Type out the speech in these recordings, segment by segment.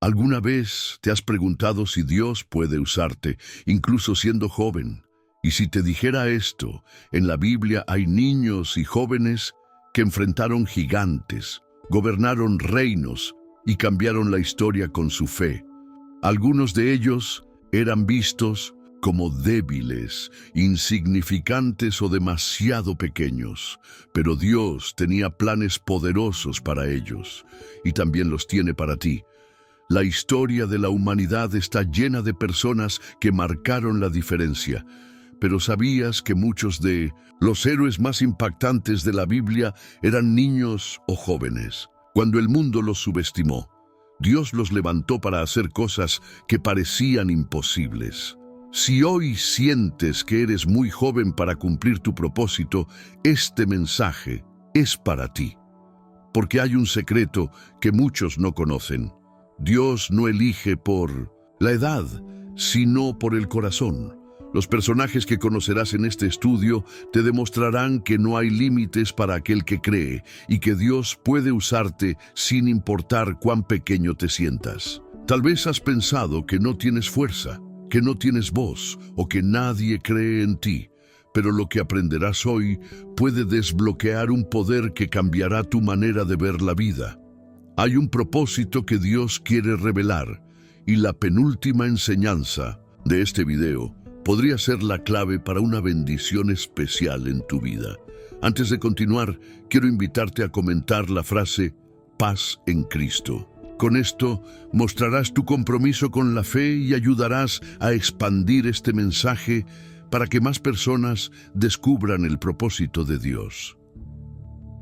¿Alguna vez te has preguntado si Dios puede usarte, incluso siendo joven? Y si te dijera esto, en la Biblia hay niños y jóvenes que enfrentaron gigantes, gobernaron reinos y cambiaron la historia con su fe. Algunos de ellos eran vistos como débiles, insignificantes o demasiado pequeños, pero Dios tenía planes poderosos para ellos, y también los tiene para ti. La historia de la humanidad está llena de personas que marcaron la diferencia, pero ¿sabías que muchos de los héroes más impactantes de la Biblia eran niños o jóvenes? Cuando el mundo los subestimó, Dios los levantó para hacer cosas que parecían imposibles. Si hoy sientes que eres muy joven para cumplir tu propósito, este mensaje es para ti. Porque hay un secreto que muchos no conocen. Dios no elige por la edad, sino por el corazón. Los personajes que conocerás en este estudio te demostrarán que no hay límites para aquel que cree y que Dios puede usarte sin importar cuán pequeño te sientas. Tal vez has pensado que no tienes fuerza, que no tienes voz o que nadie cree en ti, pero lo que aprenderás hoy puede desbloquear un poder que cambiará tu manera de ver la vida. Hay un propósito que Dios quiere revelar y la penúltima enseñanza de este video podría ser la clave para una bendición especial en tu vida. Antes de continuar, quiero invitarte a comentar la frase paz en Cristo. Con esto mostrarás tu compromiso con la fe y ayudarás a expandir este mensaje para que más personas descubran el propósito de Dios.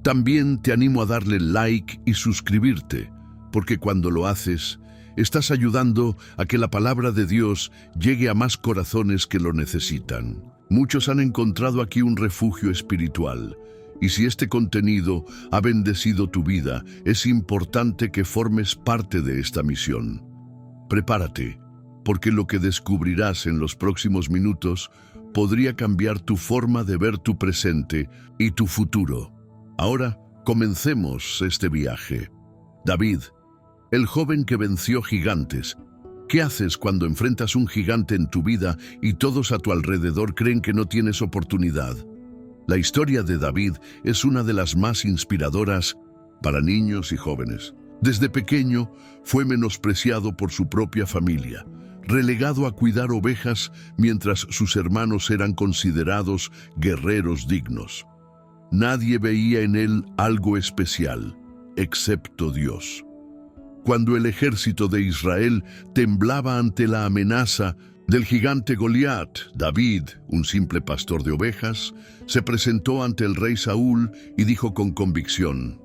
También te animo a darle like y suscribirte, porque cuando lo haces, estás ayudando a que la palabra de Dios llegue a más corazones que lo necesitan. Muchos han encontrado aquí un refugio espiritual, y si este contenido ha bendecido tu vida, es importante que formes parte de esta misión. Prepárate, porque lo que descubrirás en los próximos minutos podría cambiar tu forma de ver tu presente y tu futuro. Ahora, comencemos este viaje. David, el joven que venció gigantes. ¿Qué haces cuando enfrentas un gigante en tu vida y todos a tu alrededor creen que no tienes oportunidad? La historia de David es una de las más inspiradoras para niños y jóvenes. Desde pequeño fue menospreciado por su propia familia, relegado a cuidar ovejas mientras sus hermanos eran considerados guerreros dignos. Nadie veía en él algo especial, excepto Dios. Cuando el ejército de Israel temblaba ante la amenaza del gigante Goliat, David, un simple pastor de ovejas, se presentó ante el rey Saúl y dijo con convicción: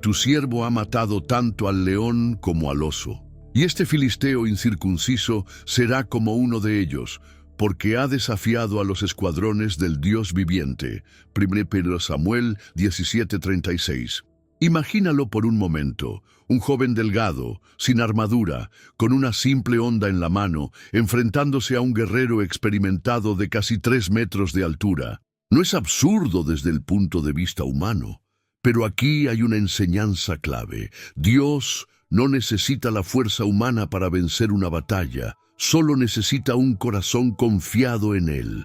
«Tu siervo ha matado tanto al león como al oso, y este filisteo incircunciso será como uno de ellos, porque ha desafiado a los escuadrones del Dios viviente». 1 Samuel 17:36. Imagínalo por un momento, un joven delgado, sin armadura, con una simple honda en la mano, enfrentándose a un guerrero experimentado de casi 3 metros de altura. No es absurdo desde el punto de vista humano, pero aquí hay una enseñanza clave. Dios no necesita la fuerza humana para vencer una batalla, solo necesita un corazón confiado en Él.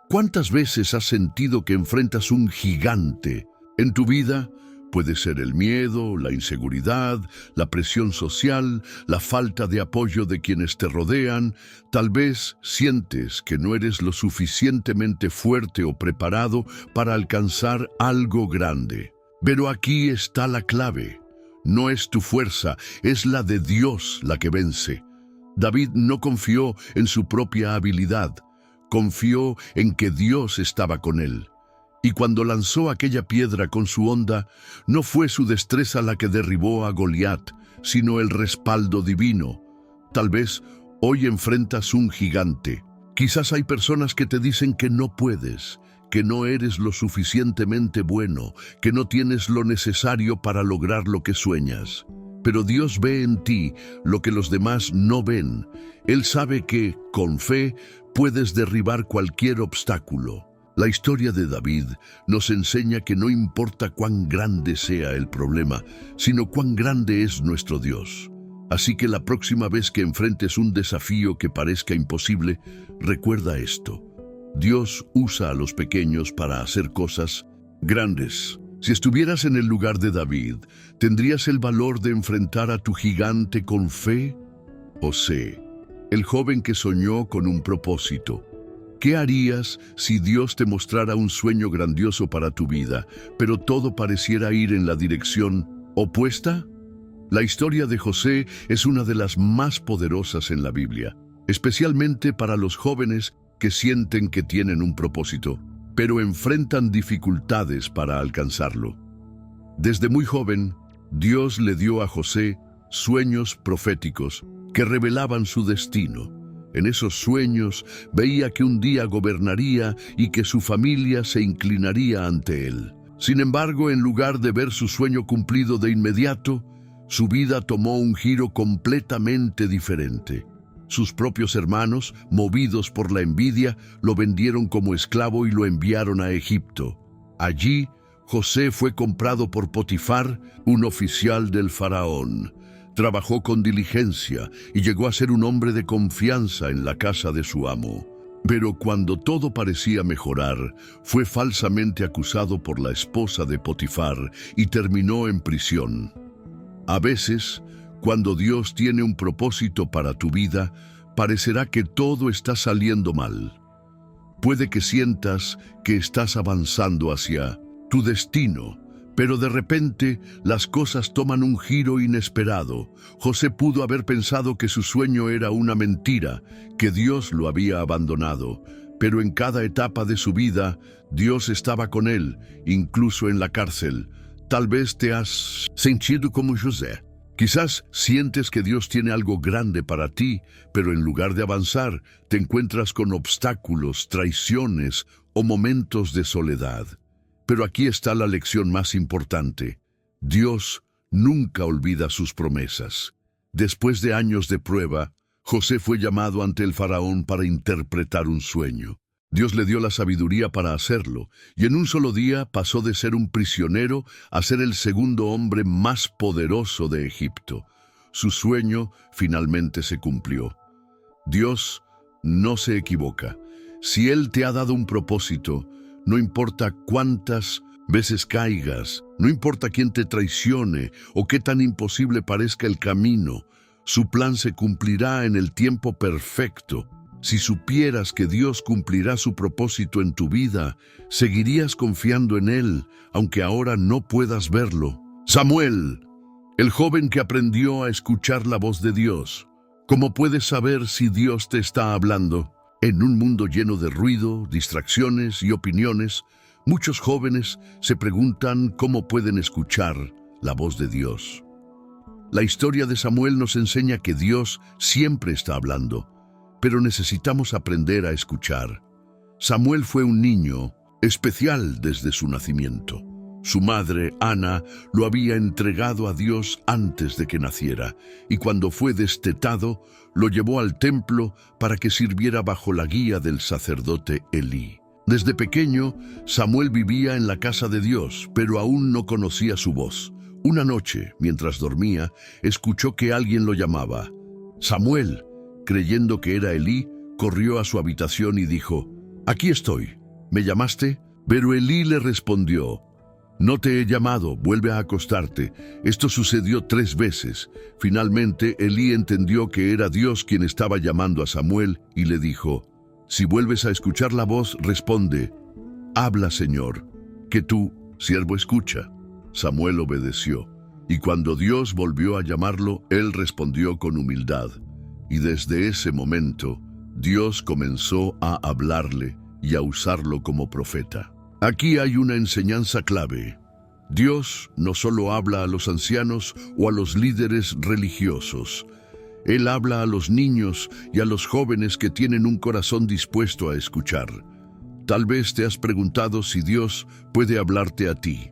¿Cuántas veces has sentido que enfrentas un gigante en tu vida? Puede ser el miedo, la inseguridad, la presión social, la falta de apoyo de quienes te rodean. Tal vez sientes que no eres lo suficientemente fuerte o preparado para alcanzar algo grande. Pero aquí está la clave. No es tu fuerza, es la de Dios la que vence. David no confió en su propia habilidad, confió en que Dios estaba con él. Y cuando lanzó aquella piedra con su honda, no fue su destreza la que derribó a Goliat, sino el respaldo divino. Tal vez hoy enfrentas un gigante. Quizás hay personas que te dicen que no puedes, que no eres lo suficientemente bueno, que no tienes lo necesario para lograr lo que sueñas. Pero Dios ve en ti lo que los demás no ven. Él sabe que, con fe, puedes derribar cualquier obstáculo. La historia de David nos enseña que no importa cuán grande sea el problema, sino cuán grande es nuestro Dios. Así que la próxima vez que enfrentes un desafío que parezca imposible, recuerda esto: Dios usa a los pequeños para hacer cosas grandes. Si estuvieras en el lugar de David, ¿tendrías el valor de enfrentar a tu gigante con fe? José, el joven que soñó con un propósito. ¿Qué harías si Dios te mostrara un sueño grandioso para tu vida, pero todo pareciera ir en la dirección opuesta? La historia de José es una de las más poderosas en la Biblia, especialmente para los jóvenes que sienten que tienen un propósito, pero enfrentan dificultades para alcanzarlo. Desde muy joven, Dios le dio a José sueños proféticos que revelaban su destino. En esos sueños veía que un día gobernaría y que su familia se inclinaría ante él. Sin embargo, en lugar de ver su sueño cumplido de inmediato, su vida tomó un giro completamente diferente. Sus propios hermanos, movidos por la envidia, lo vendieron como esclavo y lo enviaron a Egipto. Allí, José fue comprado por Potifar, un oficial del faraón. Trabajó con diligencia y llegó a ser un hombre de confianza en la casa de su amo. Pero cuando todo parecía mejorar, fue falsamente acusado por la esposa de Potifar y terminó en prisión. A veces, cuando Dios tiene un propósito para tu vida, parecerá que todo está saliendo mal. Puede que sientas que estás avanzando hacia tu destino, pero de repente las cosas toman un giro inesperado. José pudo haber pensado que su sueño era una mentira, que Dios lo había abandonado, pero en cada etapa de su vida, Dios estaba con él, incluso en la cárcel. Tal vez te has sentido como José. Quizás sientes que Dios tiene algo grande para ti, pero en lugar de avanzar, te encuentras con obstáculos, traiciones o momentos de soledad. Pero aquí está la lección más importante. Dios nunca olvida sus promesas. Después de años de prueba, José fue llamado ante el faraón para interpretar un sueño. Dios le dio la sabiduría para hacerlo, y en un solo día pasó de ser un prisionero a ser el segundo hombre más poderoso de Egipto. Su sueño finalmente se cumplió. Dios no se equivoca. Si Él te ha dado un propósito, no importa cuántas veces caigas, no importa quién te traicione o qué tan imposible parezca el camino, su plan se cumplirá en el tiempo perfecto. Si supieras que Dios cumplirá su propósito en tu vida, seguirías confiando en Él, aunque ahora no puedas verlo. Samuel, el joven que aprendió a escuchar la voz de Dios. ¿Cómo puedes saber si Dios te está hablando? En un mundo lleno de ruido, distracciones y opiniones, muchos jóvenes se preguntan cómo pueden escuchar la voz de Dios. La historia de Samuel nos enseña que Dios siempre está hablando, pero necesitamos aprender a escuchar. Samuel fue un niño especial desde su nacimiento. Su madre, Ana, lo había entregado a Dios antes de que naciera, y cuando fue destetado, lo llevó al templo para que sirviera bajo la guía del sacerdote Elí. Desde pequeño, Samuel vivía en la casa de Dios, pero aún no conocía su voz. Una noche, mientras dormía, escuchó que alguien lo llamaba. Samuel, creyendo que era Elí, corrió a su habitación y dijo: «Aquí estoy. ¿Me llamaste?» Pero Elí le respondió: «No te he llamado, vuelve a acostarte». Esto sucedió 3 veces. Finalmente, Elí entendió que era Dios quien estaba llamando a Samuel y le dijo: «Si vuelves a escuchar la voz, responde: Habla, Señor, que tu siervo escucha». Samuel obedeció, y cuando Dios volvió a llamarlo, él respondió con humildad. Y desde ese momento, Dios comenzó a hablarle y a usarlo como profeta. Aquí hay una enseñanza clave. Dios no solo habla a los ancianos o a los líderes religiosos. Él habla a los niños y a los jóvenes que tienen un corazón dispuesto a escuchar. Tal vez te has preguntado si Dios puede hablarte a ti.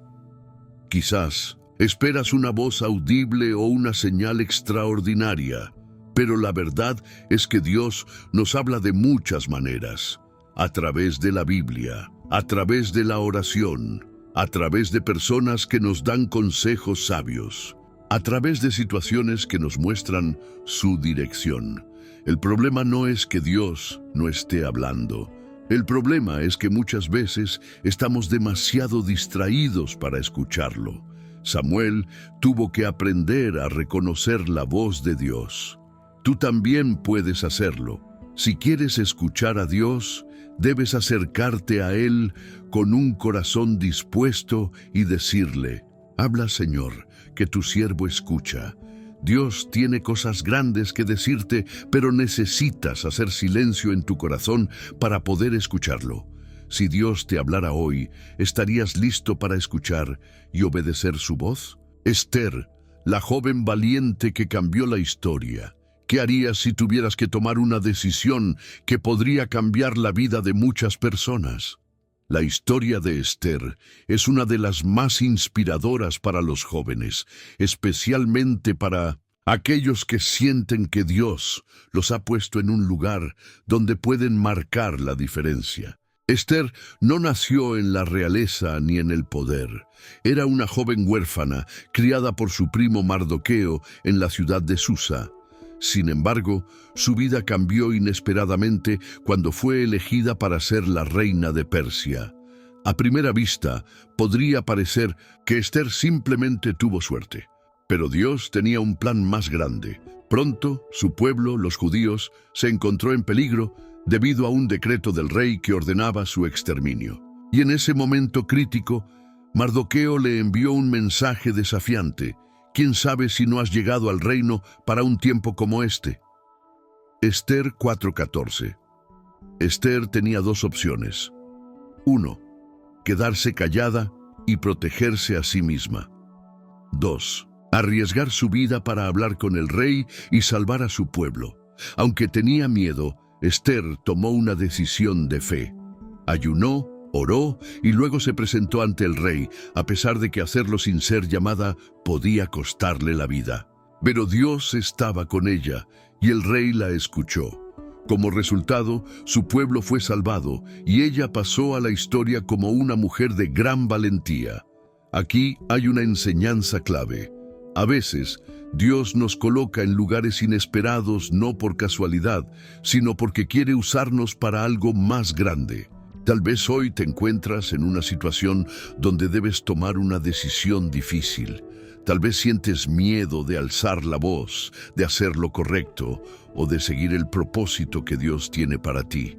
Quizás esperas una voz audible o una señal extraordinaria, pero la verdad es que Dios nos habla de muchas maneras. A través de la Biblia, a través de la oración, a través de personas que nos dan consejos sabios. a través de situaciones que nos muestran su dirección. El problema no es que Dios no esté hablando. El problema es que muchas veces estamos demasiado distraídos para escucharlo. Samuel tuvo que aprender a reconocer la voz de Dios. Tú también puedes hacerlo. Si quieres escuchar a Dios, debes acercarte a Él con un corazón dispuesto y decirle: habla, Señor, que tu siervo escucha. Dios tiene cosas grandes que decirte, pero necesitas hacer silencio en tu corazón para poder escucharlo. Si Dios te hablara hoy, ¿estarías listo para escuchar y obedecer su voz? Esther, la joven valiente que cambió la historia. ¿Qué harías si tuvieras que tomar una decisión que podría cambiar la vida de muchas personas? La historia de Esther es una de las más inspiradoras para los jóvenes, especialmente para aquellos que sienten que Dios los ha puesto en un lugar donde pueden marcar la diferencia. Esther no nació en la realeza ni en el poder. Era una joven huérfana, criada por su primo Mardoqueo en la ciudad de Susa. Sin embargo, su vida cambió inesperadamente cuando fue elegida para ser la reina de Persia. A primera vista, podría parecer que Esther simplemente tuvo suerte. Pero Dios tenía un plan más grande. Pronto, su pueblo, los judíos, se encontró en peligro debido a un decreto del rey que ordenaba su exterminio. Y en ese momento crítico, Mardoqueo le envió un mensaje desafiante: ¿quién sabe si no has llegado al reino para un tiempo como este? Esther 4:14. Esther tenía dos opciones. 1. Quedarse callada y protegerse a sí misma. 2. Arriesgar su vida para hablar con el rey y salvar a su pueblo. Aunque tenía miedo, Esther tomó una decisión de fe. Ayunó, oró y luego se presentó ante el rey, a pesar de que hacerlo sin ser llamada podía costarle la vida. Pero Dios estaba con ella y el rey la escuchó. Como resultado, su pueblo fue salvado y ella pasó a la historia como una mujer de gran valentía. Aquí hay una enseñanza clave. A veces, Dios nos coloca en lugares inesperados no por casualidad, sino porque quiere usarnos para algo más grande. Tal vez hoy te encuentras en una situación donde debes tomar una decisión difícil. Tal vez sientes miedo de alzar la voz, de hacer lo correcto o de seguir el propósito que Dios tiene para ti.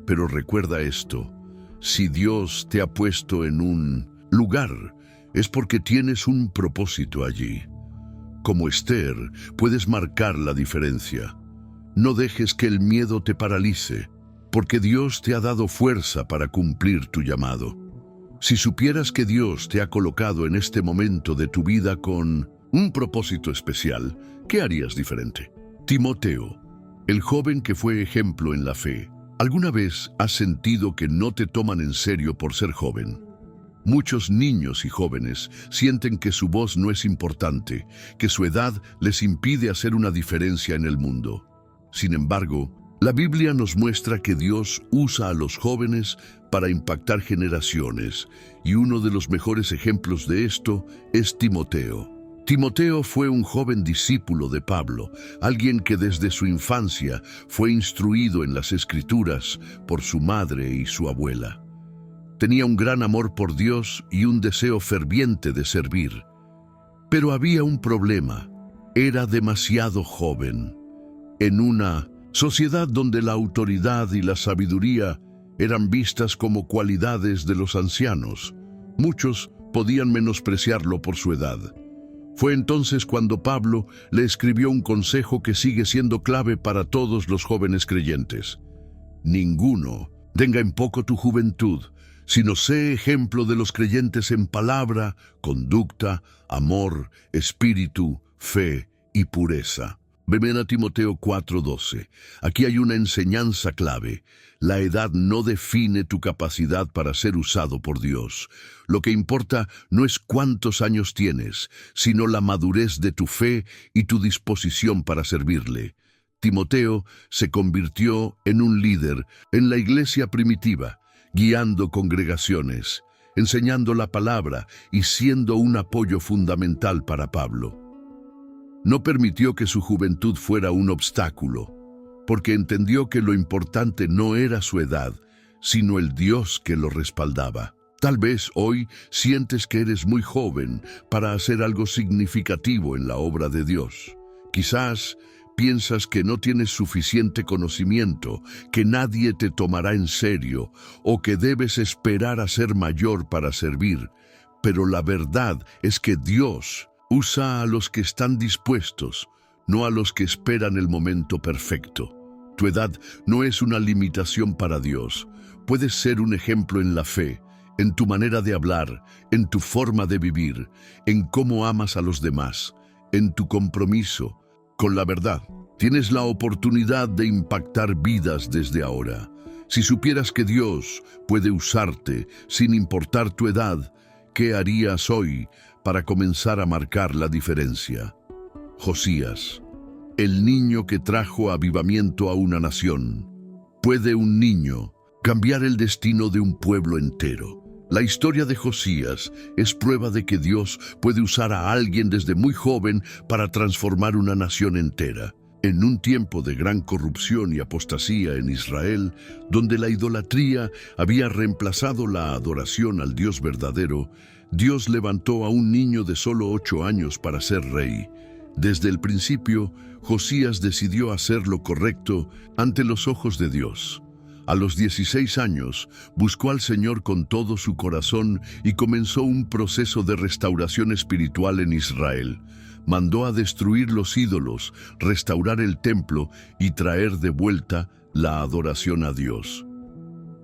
Pero recuerda esto: si Dios te ha puesto en un lugar, es porque tienes un propósito allí. Como Esther, puedes marcar la diferencia. No dejes que el miedo te paralice, porque Dios te ha dado fuerza para cumplir tu llamado. Si supieras que Dios te ha colocado en este momento de tu vida con un propósito especial, ¿qué harías diferente? Timoteo, el joven que fue ejemplo en la fe. ¿Alguna vez has sentido que no te toman en serio por ser joven? Muchos niños y jóvenes sienten que su voz no es importante, que su edad les impide hacer una diferencia en el mundo. Sin embargo, la Biblia nos muestra que Dios usa a los jóvenes para impactar generaciones, y uno de los mejores ejemplos de esto es Timoteo. Timoteo fue un joven discípulo de Pablo, alguien que desde su infancia fue instruido en las Escrituras por su madre y su abuela. Tenía un gran amor por Dios y un deseo ferviente de servir. Pero había un problema: era demasiado joven. En una sociedad donde la autoridad y la sabiduría eran vistas como cualidades de los ancianos, muchos podían menospreciarlo por su edad. Fue entonces cuando Pablo le escribió un consejo que sigue siendo clave para todos los jóvenes creyentes: ninguno tenga en poco tu juventud, sino sé ejemplo de los creyentes en palabra, conducta, amor, espíritu, fe y pureza. Ven a Timoteo 4:12. Aquí hay una enseñanza clave. La edad no define tu capacidad para ser usado por Dios. Lo que importa no es cuántos años tienes, sino la madurez de tu fe y tu disposición para servirle. Timoteo se convirtió en un líder en la iglesia primitiva, guiando congregaciones, enseñando la palabra y siendo un apoyo fundamental para Pablo. No permitió que su juventud fuera un obstáculo, porque entendió que lo importante no era su edad, sino el Dios que lo respaldaba. Tal vez hoy sientes que eres muy joven para hacer algo significativo en la obra de Dios. Quizás piensas que no tienes suficiente conocimiento, que nadie te tomará en serio o que debes esperar a ser mayor para servir. Pero la verdad es que Dios usa a los que están dispuestos, no a los que esperan el momento perfecto. Tu edad no es una limitación para Dios. Puedes ser un ejemplo en la fe, en tu manera de hablar, en tu forma de vivir, en cómo amas a los demás, en tu compromiso con la verdad. Tienes la oportunidad de impactar vidas desde ahora. Si supieras que Dios puede usarte sin importar tu edad, ¿qué harías hoy para comenzar a marcar la diferencia? Josías, el niño que trajo avivamiento a una nación. ¿Puede un niño cambiar el destino de un pueblo entero? La historia de Josías es prueba de que Dios puede usar a alguien desde muy joven para transformar una nación entera. En un tiempo de gran corrupción y apostasía en Israel, donde la idolatría había reemplazado la adoración al Dios verdadero, Dios levantó a un niño de solo 8 años para ser rey. Desde el principio, Josías decidió hacer lo correcto ante los ojos de Dios. A los 16 años, buscó al Señor con todo su corazón y comenzó un proceso de restauración espiritual en Israel. Mandó a destruir los ídolos, restaurar el templo y traer de vuelta la adoración a Dios.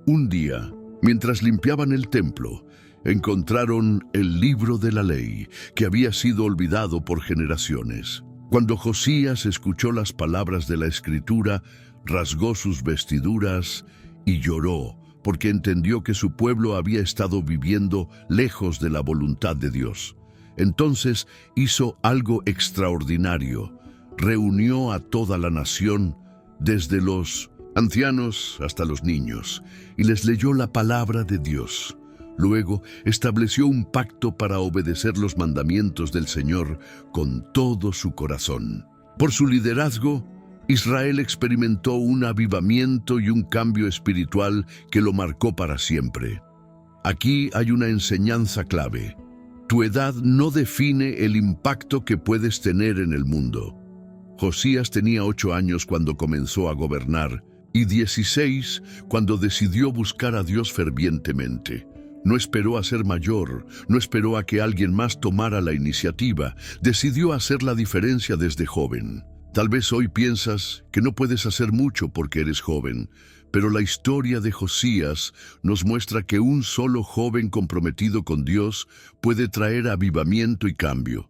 Un día, mientras limpiaban el templo, encontraron el libro de la ley, que había sido olvidado por generaciones. Cuando Josías escuchó las palabras de la Escritura, rasgó sus vestiduras y lloró, porque entendió que su pueblo había estado viviendo lejos de la voluntad de Dios. Entonces hizo algo extraordinario. Reunió a toda la nación, desde los ancianos hasta los niños, y les leyó la palabra de Dios. Luego estableció un pacto para obedecer los mandamientos del Señor con todo su corazón. Por su liderazgo, Israel experimentó un avivamiento y un cambio espiritual que lo marcó para siempre. Aquí hay una enseñanza clave. Tu edad no define el impacto que puedes tener en el mundo. Josías tenía 8 años cuando comenzó a gobernar y 16 cuando decidió buscar a Dios fervientemente. No esperó a ser mayor, no esperó a que alguien más tomara la iniciativa, decidió hacer la diferencia desde joven. Tal vez hoy piensas que no puedes hacer mucho porque eres joven, pero la historia de Josías nos muestra que un solo joven comprometido con Dios puede traer avivamiento y cambio.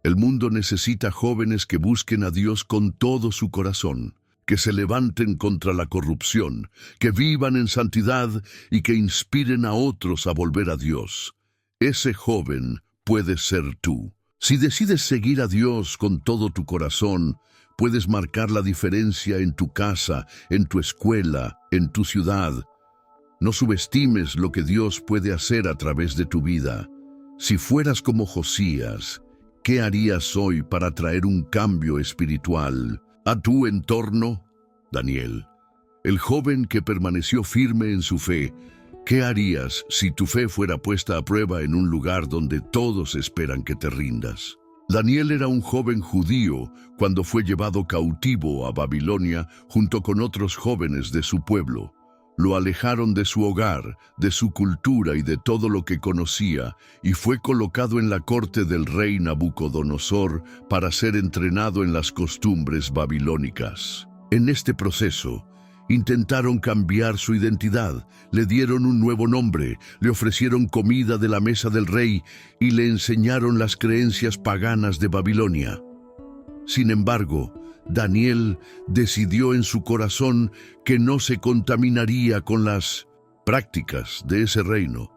El mundo necesita jóvenes que busquen a Dios con todo su corazón, que se levanten contra la corrupción, que vivan en santidad y que inspiren a otros a volver a Dios. Ese joven puede ser tú. Si decides seguir a Dios con todo tu corazón, puedes marcar la diferencia en tu casa, en tu escuela, en tu ciudad. No subestimes lo que Dios puede hacer a través de tu vida. Si fueras como Josías, ¿qué harías hoy para traer un cambio espiritual a tu entorno? Daniel, el joven que permaneció firme en su fe, ¿qué harías si tu fe fuera puesta a prueba en un lugar donde todos esperan que te rindas? Daniel era un joven judío cuando fue llevado cautivo a Babilonia junto con otros jóvenes de su pueblo. Lo alejaron de su hogar, de su cultura y de todo lo que conocía, y fue colocado en la corte del rey Nabucodonosor para ser entrenado en las costumbres babilónicas. En este proceso, intentaron cambiar su identidad, le dieron un nuevo nombre, le ofrecieron comida de la mesa del rey y le enseñaron las creencias paganas de Babilonia. Sin embargo, Daniel decidió en su corazón que no se contaminaría con las prácticas de ese reino.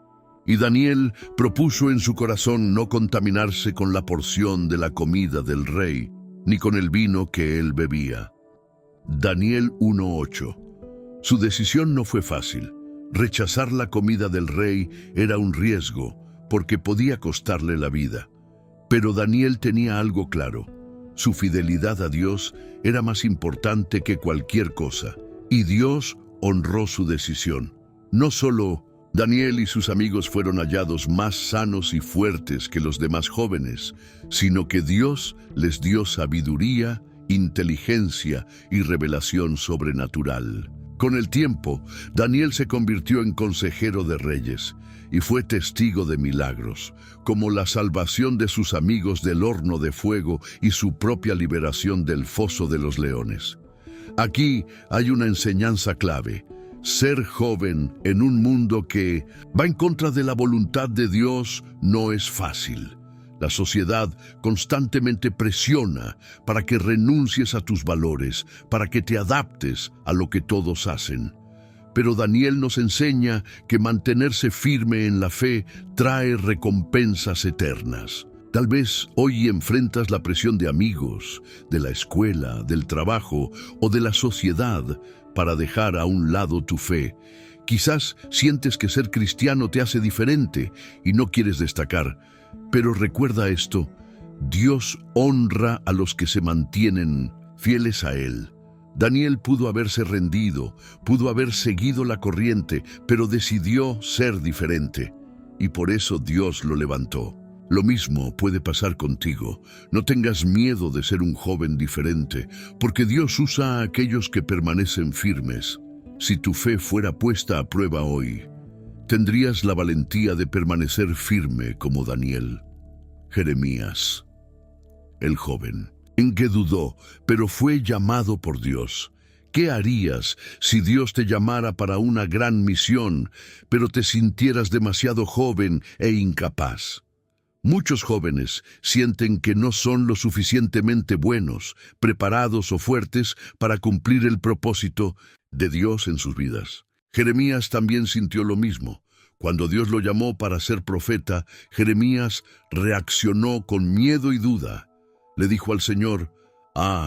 Y Daniel propuso en su corazón no contaminarse con la porción de la comida del rey, ni con el vino que él bebía. Daniel 1:8. Su decisión no fue fácil. Rechazar la comida del rey era un riesgo, porque podía costarle la vida. Pero Daniel tenía algo claro. Su fidelidad a Dios era más importante que cualquier cosa, y Dios honró su decisión. No solo Daniel y sus amigos fueron hallados más sanos y fuertes que los demás jóvenes, sino que Dios les dio sabiduría, inteligencia y revelación sobrenatural. Con el tiempo, Daniel se convirtió en consejero de reyes y fue testigo de milagros, como la salvación de sus amigos del horno de fuego y su propia liberación del foso de los leones. Aquí hay una enseñanza clave. Ser joven en un mundo que va en contra de la voluntad de Dios no es fácil. La sociedad constantemente presiona para que renuncies a tus valores, para que te adaptes a lo que todos hacen. Pero Daniel nos enseña que mantenerse firme en la fe trae recompensas eternas. Tal vez hoy enfrentas la presión de amigos, de la escuela, del trabajo o de la sociedad para dejar a un lado tu fe. Quizás sientes que ser cristiano te hace diferente y no quieres destacar. Pero recuerda esto, Dios honra a los que se mantienen fieles a Él. Daniel pudo haberse rendido, pudo haber seguido la corriente, pero decidió ser diferente. Y por eso Dios lo levantó. Lo mismo puede pasar contigo. No tengas miedo de ser un joven diferente, porque Dios usa a aquellos que permanecen firmes. Si tu fe fuera puesta a prueba hoy, tendrías la valentía de permanecer firme como Daniel. Jeremías, el joven, en que dudó, pero fue llamado por Dios. ¿Qué harías si Dios te llamara para una gran misión, pero te sintieras demasiado joven e incapaz? Muchos jóvenes sienten que no son lo suficientemente buenos, preparados o fuertes para cumplir el propósito de Dios en sus vidas. Jeremías también sintió lo mismo. Cuando Dios lo llamó para ser profeta, Jeremías reaccionó con miedo y duda. Le dijo al Señor: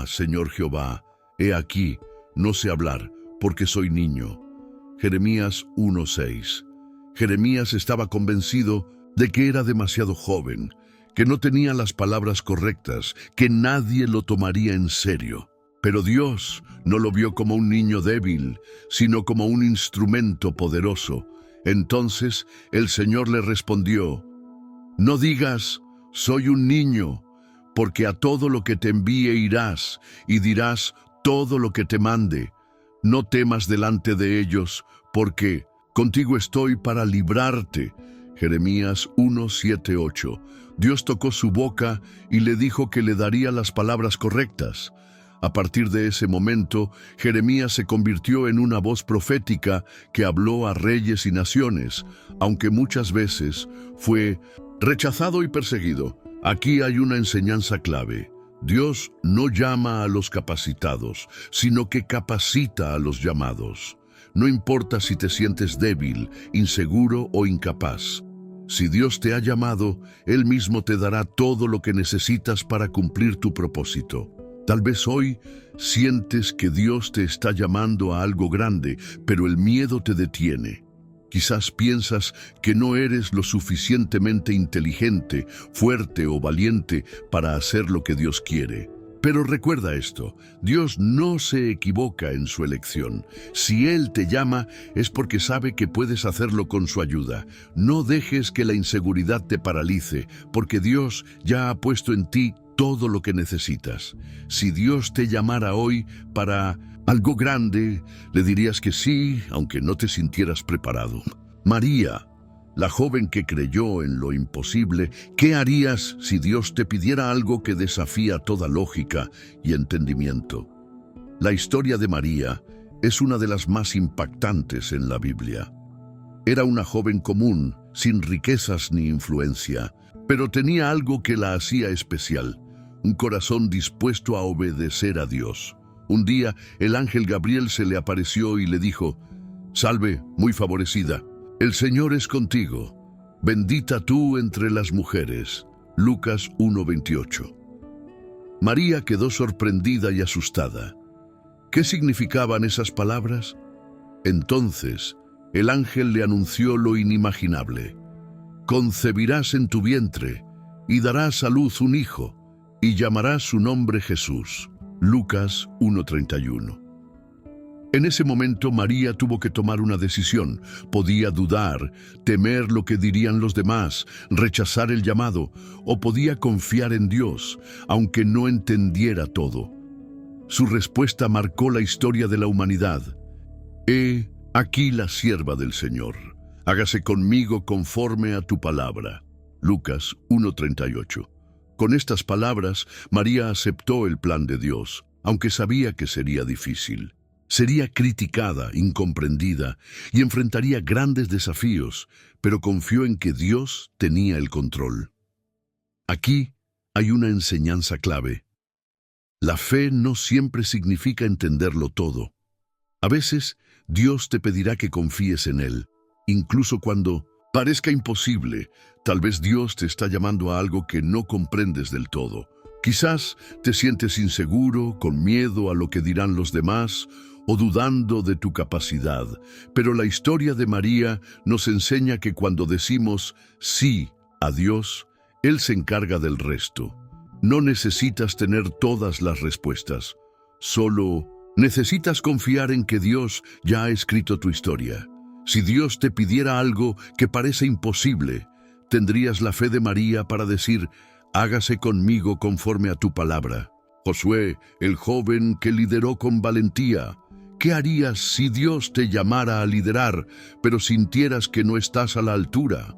Señor Jehová, he aquí, no sé hablar, porque soy niño. Jeremías 1:6. Jeremías estaba convencido de que era demasiado joven, que no tenía las palabras correctas, que nadie lo tomaría en serio. Pero Dios no lo vio como un niño débil, sino como un instrumento poderoso. Entonces el Señor le respondió: no digas, soy un niño, porque a todo lo que te envíe irás, y dirás todo lo que te mande. No temas delante de ellos, porque contigo estoy para librarte. Jeremías 1:7-8. Dios tocó su boca y le dijo que le daría las palabras correctas. A partir de ese momento, Jeremías se convirtió en una voz profética que habló a reyes y naciones, aunque muchas veces fue rechazado y perseguido. Aquí hay una enseñanza clave. Dios no llama a los capacitados, sino que capacita a los llamados. No importa si te sientes débil, inseguro o incapaz. Si Dios te ha llamado, Él mismo te dará todo lo que necesitas para cumplir tu propósito. Tal vez hoy sientes que Dios te está llamando a algo grande, pero el miedo te detiene. Quizás piensas que no eres lo suficientemente inteligente, fuerte o valiente para hacer lo que Dios quiere. Pero recuerda esto, Dios no se equivoca en su elección. Si Él te llama, es porque sabe que puedes hacerlo con su ayuda. No dejes que la inseguridad te paralice, porque Dios ya ha puesto en ti todo lo que necesitas. Si Dios te llamara hoy para algo grande, le dirías que sí, aunque no te sintieras preparado. María, la joven que creyó en lo imposible, ¿qué harías si Dios te pidiera algo que desafía toda lógica y entendimiento? La historia de María es una de las más impactantes en la Biblia. Era una joven común, sin riquezas ni influencia, pero tenía algo que la hacía especial, un corazón dispuesto a obedecer a Dios. Un día, el ángel Gabriel se le apareció y le dijo: «Salve, muy favorecida, el Señor es contigo, bendita tú entre las mujeres». Lucas 1:28. María quedó sorprendida y asustada. ¿Qué significaban esas palabras? Entonces, el ángel le anunció lo inimaginable: «Concebirás en tu vientre y darás a luz un hijo, y llamará su nombre Jesús. Lucas 1:31. En ese momento María tuvo que tomar una decisión. Podía dudar, temer lo que dirían los demás, rechazar el llamado, o podía confiar en Dios, aunque no entendiera todo. Su respuesta marcó la historia de la humanidad. He aquí la sierva del Señor. Hágase conmigo conforme a tu palabra. Lucas 1:38. Con estas palabras, María aceptó el plan de Dios, aunque sabía que sería difícil. Sería criticada, incomprendida y enfrentaría grandes desafíos, pero confió en que Dios tenía el control. Aquí hay una enseñanza clave. La fe no siempre significa entenderlo todo. A veces, Dios te pedirá que confíes en Él, incluso cuando parezca imposible. Tal vez Dios te está llamando a algo que no comprendes del todo. Quizás te sientes inseguro, con miedo a lo que dirán los demás, o dudando de tu capacidad. Pero la historia de María nos enseña que cuando decimos sí a Dios, Él se encarga del resto. No necesitas tener todas las respuestas. Solo necesitas confiar en que Dios ya ha escrito tu historia. Si Dios te pidiera algo que parece imposible, tendrías la fe de María para decir: hágase conmigo conforme a tu palabra. Josué, el joven que lideró con valentía. ¿Qué harías si Dios te llamara a liderar, pero sintieras que no estás a la altura?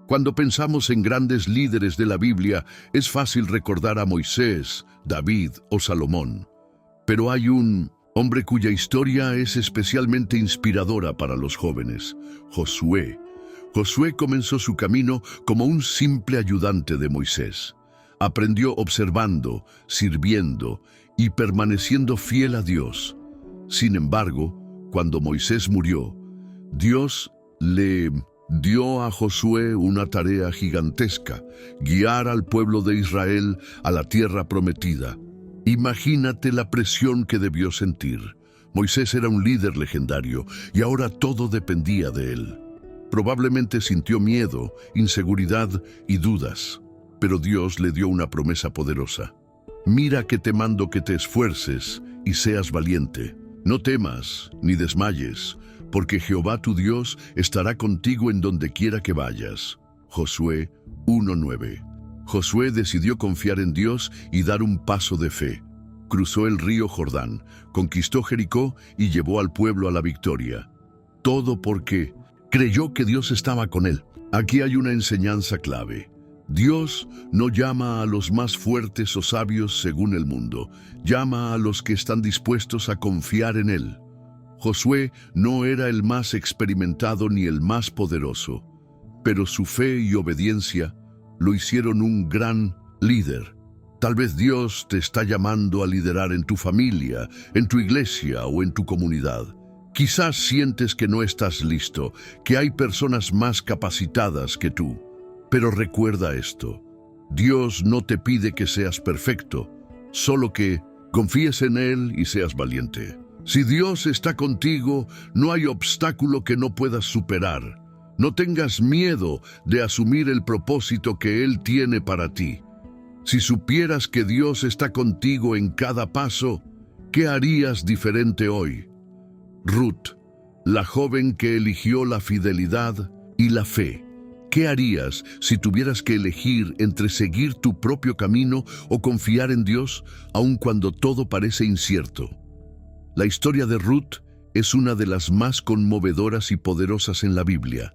Cuando pensamos en grandes líderes de la Biblia, es fácil recordar a Moisés, David o Salomón. Pero hay un hombre cuya historia es especialmente inspiradora para los jóvenes: Josué. Josué comenzó su camino como un simple ayudante de Moisés. Aprendió observando, sirviendo y permaneciendo fiel a Dios. Sin embargo, cuando Moisés murió, Dios le dio a Josué una tarea gigantesca: guiar al pueblo de Israel a la tierra prometida. Imagínate la presión que debió sentir. Moisés era un líder legendario y ahora todo dependía de él. Probablemente sintió miedo, inseguridad y dudas, pero Dios le dio una promesa poderosa. Mira que te mando que te esfuerces y seas valiente. No temas ni desmayes, porque Jehová tu Dios estará contigo en donde quiera que vayas. Josué 1:9. Josué decidió confiar en Dios y dar un paso de fe. Cruzó el río Jordán, conquistó Jericó y llevó al pueblo a la victoria. Todo porque creyó que Dios estaba con él. Aquí hay una enseñanza clave. Dios no llama a los más fuertes o sabios según el mundo, llama a los que están dispuestos a confiar en Él. Josué no era el más experimentado ni el más poderoso, pero su fe y obediencia lo hicieron un gran líder. Tal vez Dios te está llamando a liderar en tu familia, en tu iglesia o en tu comunidad. Quizás sientes que no estás listo, que hay personas más capacitadas que tú. Pero recuerda esto: Dios no te pide que seas perfecto, solo que confíes en Él y seas valiente. Si Dios está contigo, no hay obstáculo que no puedas superar. No tengas miedo de asumir el propósito que Él tiene para ti. Si supieras que Dios está contigo en cada paso, ¿qué harías diferente hoy? Ruth, la joven que eligió la fidelidad y la fe. ¿Qué harías si tuvieras que elegir entre seguir tu propio camino o confiar en Dios, aun cuando todo parece incierto? La historia de Ruth es una de las más conmovedoras y poderosas en la Biblia.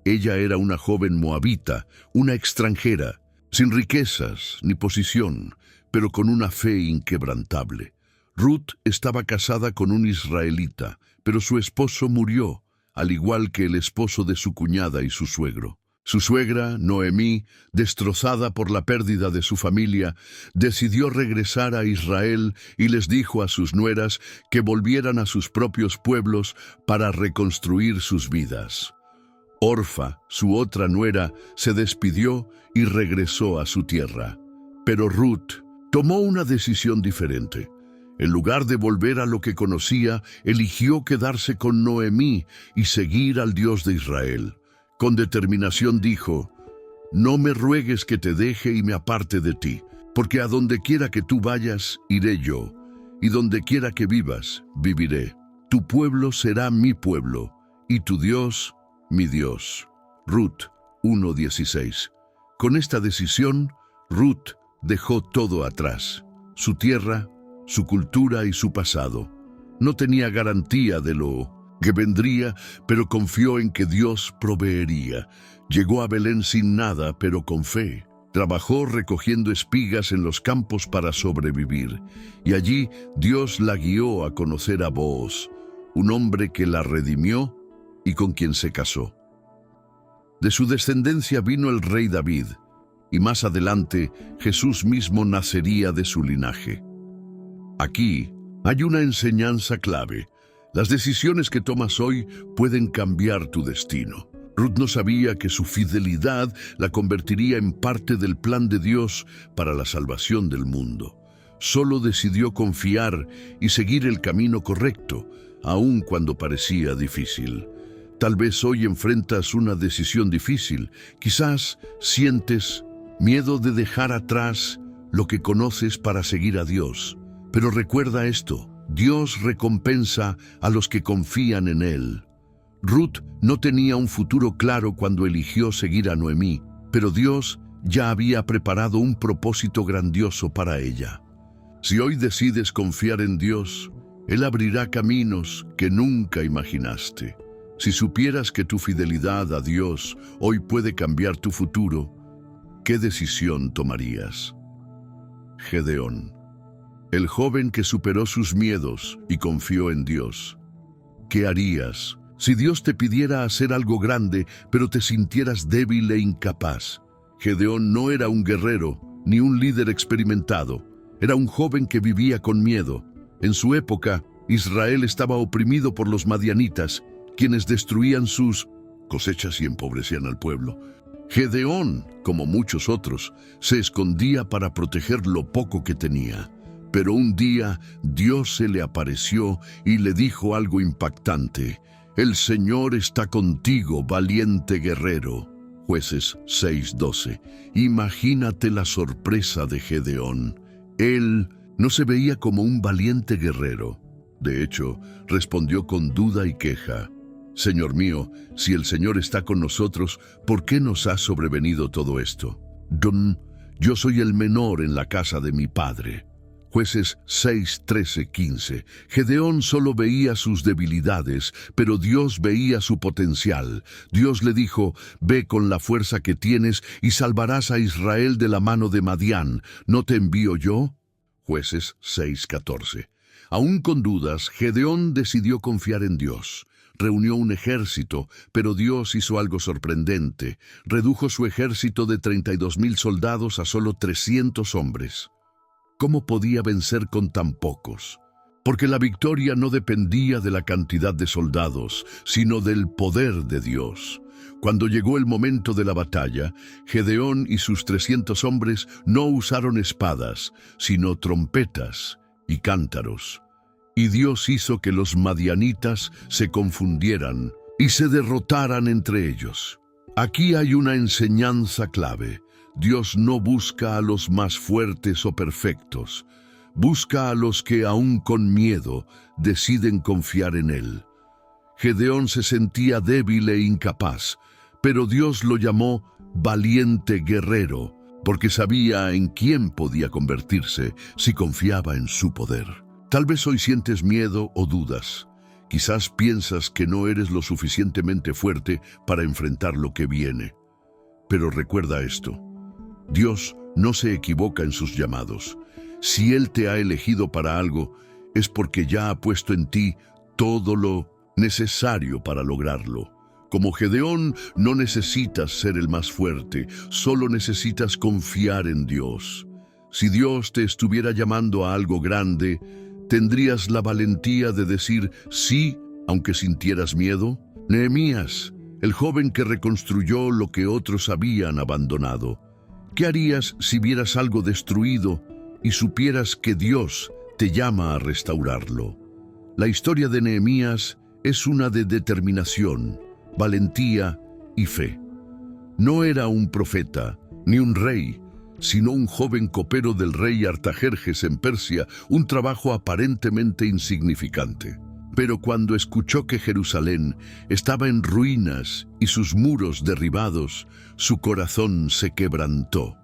Ella era una joven moabita, una extranjera, sin riquezas ni posición, pero con una fe inquebrantable. Ruth estaba casada con un israelita, pero su esposo murió, al igual que el esposo de su cuñada y su suegro. Su suegra, Noemí, destrozada por la pérdida de su familia, decidió regresar a Israel y les dijo a sus nueras que volvieran a sus propios pueblos para reconstruir sus vidas. Orfa, su otra nuera, se despidió y regresó a su tierra. Pero Ruth tomó una decisión diferente. En lugar de volver a lo que conocía, eligió quedarse con Noemí y seguir al Dios de Israel. Con determinación dijo: «No me ruegues que te deje y me aparte de ti. Porque a donde quiera que tú vayas, iré yo, y donde quiera que vivas, viviré. Tu pueblo será mi pueblo, y tu Dios, mi Dios. Ruth 1:16. Con esta decisión, Ruth dejó todo atrás, su tierra, su cultura y su pasado. No tenía garantía de lo que vendría, pero confió en que Dios proveería. Llegó a Belén sin nada, pero con fe. Trabajó recogiendo espigas en los campos para sobrevivir, y allí Dios la guió a conocer a Booz, un hombre que la redimió y con quien se casó. De su descendencia vino el rey David, y más adelante Jesús mismo nacería de su linaje. Aquí hay una enseñanza clave. Las decisiones que tomas hoy pueden cambiar tu destino. Ruth no sabía que su fidelidad la convertiría en parte del plan de Dios para la salvación del mundo. Solo decidió confiar y seguir el camino correcto, aun cuando parecía difícil. Tal vez hoy enfrentas una decisión difícil. Quizás sientes miedo de dejar atrás lo que conoces para seguir a Dios. Pero recuerda esto: Dios recompensa a los que confían en Él. Ruth no tenía un futuro claro cuando eligió seguir a Noemí, pero Dios ya había preparado un propósito grandioso para ella. Si hoy decides confiar en Dios, Él abrirá caminos que nunca imaginaste. Si supieras que tu fidelidad a Dios hoy puede cambiar tu futuro, ¿qué decisión tomarías? Gedeón, el joven que superó sus miedos y confió en Dios. ¿Qué harías si Dios te pidiera hacer algo grande, pero te sintieras débil e incapaz? Gedeón no era un guerrero ni un líder experimentado. Era un joven que vivía con miedo. En su época, Israel estaba oprimido por los madianitas, quienes destruían sus cosechas y empobrecían al pueblo. Gedeón, como muchos otros, se escondía para proteger lo poco que tenía. Pero un día Dios se le apareció y le dijo algo impactante: «El Señor está contigo, valiente guerrero». Jueces 6:12. Imagínate la sorpresa de Gedeón. Él no se veía como un valiente guerrero. De hecho, respondió con duda y queja: «Señor mío, si el Señor está con nosotros, ¿por qué nos ha sobrevenido todo esto? Yo soy el menor en la casa de mi padre». Jueces 6:13-15. Gedeón solo veía sus debilidades, pero Dios veía su potencial. Dios le dijo: «Ve con la fuerza que tienes y salvarás a Israel de la mano de Madián. ¿No te envío yo?». Jueces 6:14. Aún con dudas, Gedeón decidió confiar en Dios. Reunió un ejército, pero Dios hizo algo sorprendente. Redujo su ejército de 32,000 soldados a solo 300 hombres. ¿Cómo podía vencer con tan pocos? Porque la victoria no dependía de la cantidad de soldados, sino del poder de Dios. Cuando llegó el momento de la batalla, Gedeón y sus 300 hombres no usaron espadas, sino trompetas y cántaros. Y Dios hizo que los madianitas se confundieran y se derrotaran entre ellos. Aquí hay una enseñanza clave. Dios no busca a los más fuertes o perfectos. Busca a los que, aún con miedo, deciden confiar en Él. Gedeón se sentía débil e incapaz, pero Dios lo llamó valiente guerrero, porque sabía en quién podía convertirse si confiaba en su poder. Tal vez hoy sientes miedo o dudas. Quizás piensas que no eres lo suficientemente fuerte para enfrentar lo que viene. Pero recuerda esto: Dios no se equivoca en sus llamados. Si Él te ha elegido para algo, es porque ya ha puesto en ti todo lo necesario para lograrlo. Como Gedeón, no necesitas ser el más fuerte, solo necesitas confiar en Dios. Si Dios te estuviera llamando a algo grande, ¿tendrías la valentía de decir sí, aunque sintieras miedo? Nehemías, el joven que reconstruyó lo que otros habían abandonado. ¿Qué harías si vieras algo destruido y supieras que Dios te llama a restaurarlo? La historia de Nehemías es una de determinación, valentía y fe. No era un profeta ni un rey, sino un joven copero del rey Artajerjes en Persia, un trabajo aparentemente insignificante. Pero cuando escuchó que Jerusalén estaba en ruinas y sus muros derribados, su corazón se quebrantó.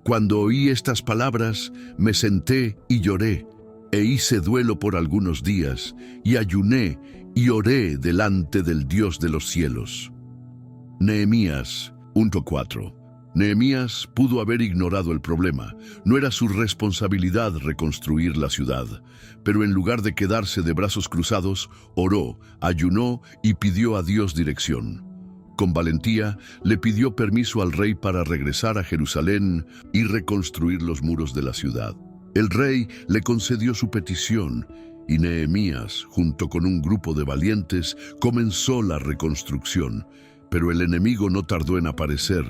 Cuando oí estas palabras, me senté y lloré, e hice duelo por algunos días, y ayuné y oré delante del Dios de los cielos. Nehemías 1:4. Nehemías pudo haber ignorado el problema. No era su responsabilidad reconstruir la ciudad. Pero en lugar de quedarse de brazos cruzados, oró, ayunó y pidió a Dios dirección. Con valentía, le pidió permiso al rey para regresar a Jerusalén y reconstruir los muros de la ciudad. El rey le concedió su petición y Nehemías, junto con un grupo de valientes, comenzó la reconstrucción. Pero el enemigo no tardó en aparecer.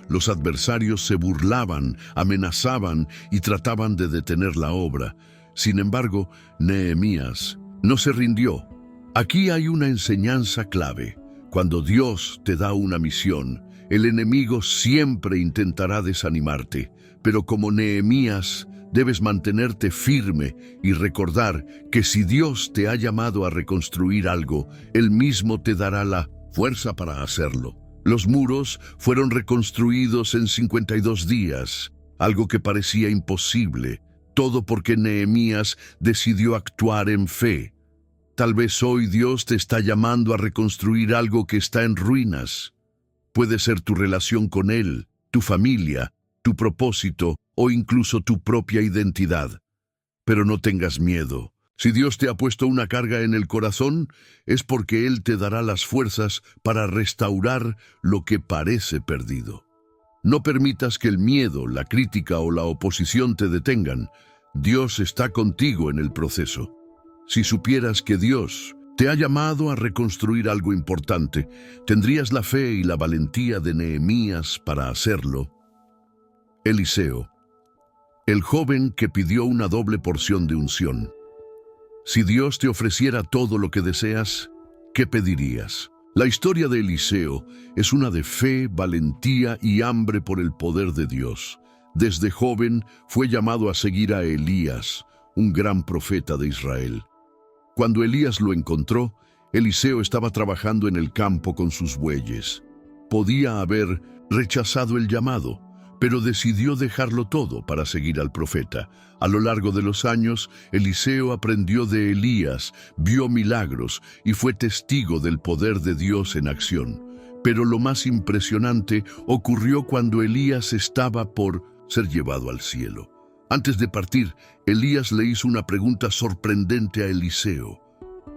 Los adversarios se burlaban, amenazaban y trataban de detener la obra. Sin embargo, Nehemías no se rindió. Aquí hay una enseñanza clave. Cuando Dios te da una misión, el enemigo siempre intentará desanimarte. Pero como Nehemías, debes mantenerte firme y recordar que si Dios te ha llamado a reconstruir algo, Él mismo te dará la fuerza para hacerlo. Los muros fueron reconstruidos en 52 días, algo que parecía imposible, todo porque Nehemías decidió actuar en fe. Tal vez hoy Dios te está llamando a reconstruir algo que está en ruinas. Puede ser tu relación con Él, tu familia, tu propósito o incluso tu propia identidad. Pero no tengas miedo. Si Dios te ha puesto una carga en el corazón, es porque Él te dará las fuerzas para restaurar lo que parece perdido. No permitas que el miedo, la crítica o la oposición te detengan. Dios está contigo en el proceso. Si supieras que Dios te ha llamado a reconstruir algo importante, tendrías la fe y la valentía de Nehemías para hacerlo. Eliseo, el joven que pidió una doble porción de unción. Si Dios te ofreciera todo lo que deseas, ¿qué pedirías? La historia de Eliseo es una de fe, valentía y hambre por el poder de Dios. Desde joven fue llamado a seguir a Elías, un gran profeta de Israel. Cuando Elías lo encontró, Eliseo estaba trabajando en el campo con sus bueyes. Podía haber rechazado el llamado, pero decidió dejarlo todo para seguir al profeta. A lo largo de los años, Eliseo aprendió de Elías, vio milagros y fue testigo del poder de Dios en acción. Pero lo más impresionante ocurrió cuando Elías estaba por ser llevado al cielo. Antes de partir, Elías le hizo una pregunta sorprendente a Eliseo.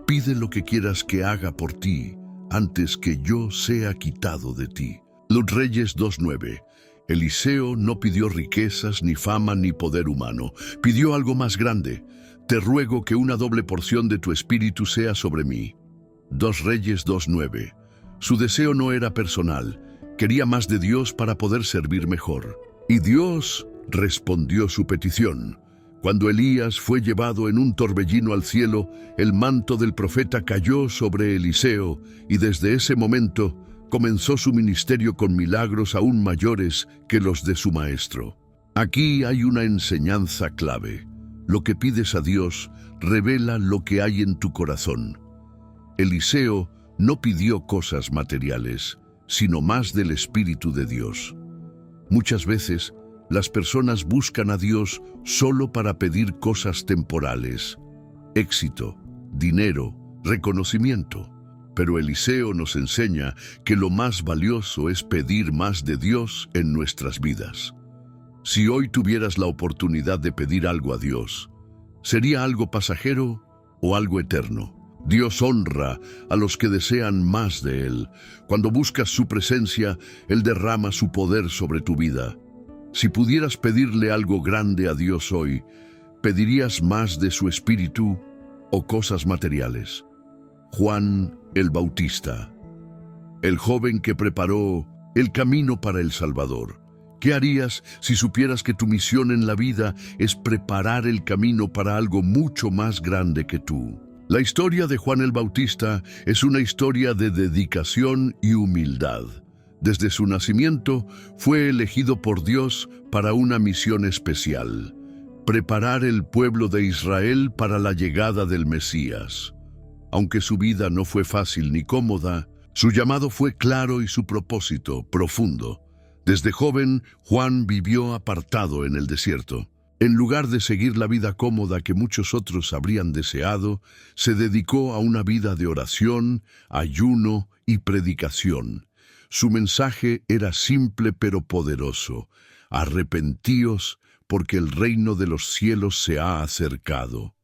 Pide lo que quieras que haga por ti, antes que yo sea quitado de ti. Los Reyes 2:9. Eliseo no pidió riquezas, ni fama, ni poder humano. Pidió algo más grande. Te ruego que una doble porción de tu espíritu sea sobre mí. 2 Reyes 2:9. Su deseo no era personal. Quería más de Dios para poder servir mejor. Y Dios respondió su petición. Cuando Elías fue llevado en un torbellino al cielo, el manto del profeta cayó sobre Eliseo, y desde ese momento comenzó su ministerio con milagros aún mayores que los de su maestro. Aquí hay una enseñanza clave. Lo que pides a Dios revela lo que hay en tu corazón. Eliseo no pidió cosas materiales, sino más del Espíritu de Dios. Muchas veces, las personas buscan a Dios solo para pedir cosas temporales: éxito, dinero, reconocimiento. Pero Eliseo nos enseña que lo más valioso es pedir más de Dios en nuestras vidas. Si hoy tuvieras la oportunidad de pedir algo a Dios, ¿sería algo pasajero o algo eterno? Dios honra a los que desean más de Él. Cuando buscas su presencia, Él derrama su poder sobre tu vida. Si pudieras pedirle algo grande a Dios hoy, ¿pedirías más de su espíritu o cosas materiales? Juan el Bautista, el joven que preparó el camino para el Salvador. ¿Qué harías si supieras que tu misión en la vida es preparar el camino para algo mucho más grande que tú? La historia de Juan el Bautista es una historia de dedicación y humildad. Desde su nacimiento fue elegido por Dios para una misión especial: preparar el pueblo de Israel para la llegada del Mesías. Aunque su vida no fue fácil ni cómoda, su llamado fue claro y su propósito profundo. Desde joven, Juan vivió apartado en el desierto. En lugar de seguir la vida cómoda que muchos otros habrían deseado, se dedicó a una vida de oración, ayuno y predicación. Su mensaje era simple pero poderoso: arrepentíos, porque el reino de los cielos se ha acercado.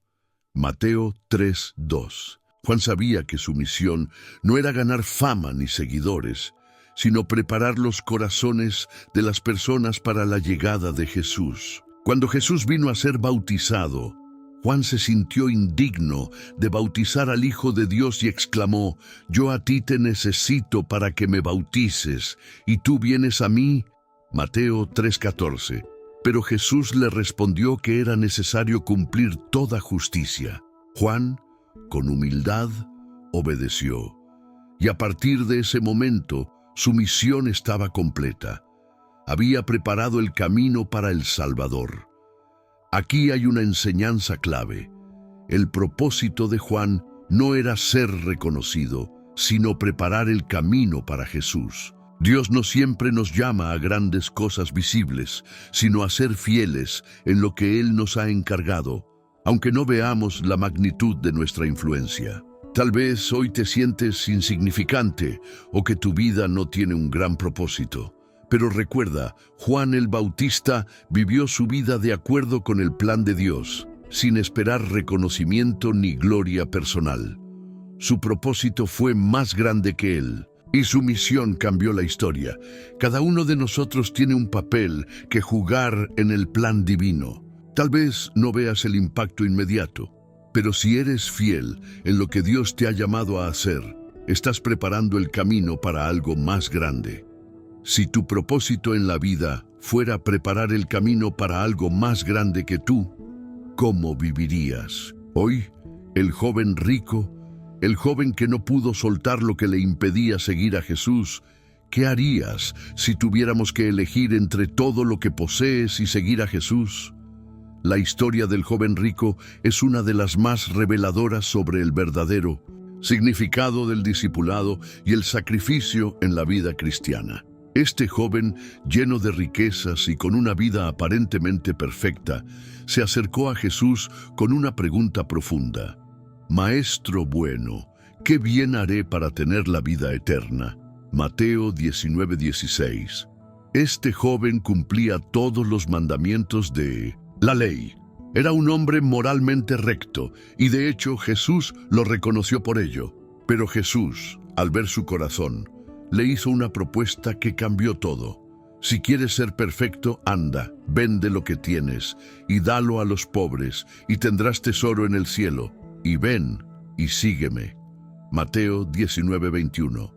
Mateo 3:2. Juan sabía que su misión no era ganar fama ni seguidores, sino preparar los corazones de las personas para la llegada de Jesús. Cuando Jesús vino a ser bautizado, Juan se sintió indigno de bautizar al Hijo de Dios y exclamó: «Yo a ti te necesito para que me bautices, ¿y tú vienes a mí?». Mateo 3:14. Pero Jesús le respondió que era necesario cumplir toda justicia. Juan, con humildad, obedeció. Y a partir de ese momento, su misión estaba completa. Había preparado el camino para el Salvador. Aquí hay una enseñanza clave. El propósito de Juan no era ser reconocido, sino preparar el camino para Jesús. Dios no siempre nos llama a grandes cosas visibles, sino a ser fieles en lo que Él nos ha encargado, aunque no veamos la magnitud de nuestra influencia. Tal vez hoy te sientes insignificante o que tu vida no tiene un gran propósito. Pero recuerda, Juan el Bautista vivió su vida de acuerdo con el plan de Dios, sin esperar reconocimiento ni gloria personal. Su propósito fue más grande que él, y su misión cambió la historia. Cada uno de nosotros tiene un papel que jugar en el plan divino. Tal vez no veas el impacto inmediato, pero si eres fiel en lo que Dios te ha llamado a hacer, estás preparando el camino para algo más grande. Si tu propósito en la vida fuera preparar el camino para algo más grande que tú, ¿cómo vivirías? Hoy, el joven rico, el joven que no pudo soltar lo que le impedía seguir a Jesús, ¿qué harías si tuviéramos que elegir entre todo lo que posees y seguir a Jesús? La historia del joven rico es una de las más reveladoras sobre el verdadero significado del discipulado y el sacrificio en la vida cristiana. Este joven, lleno de riquezas y con una vida aparentemente perfecta, se acercó a Jesús con una pregunta profunda: «Maestro bueno, ¿qué bien haré para tener la vida eterna?». Mateo 19:16. Este joven cumplía todos los mandamientos de la ley. Era un hombre moralmente recto, y de hecho Jesús lo reconoció por ello. Pero Jesús, al ver su corazón, le hizo una propuesta que cambió todo. «Si quieres ser perfecto, anda, vende lo que tienes y dalo a los pobres, y tendrás tesoro en el cielo. Y ven y sígueme». Mateo 19:21.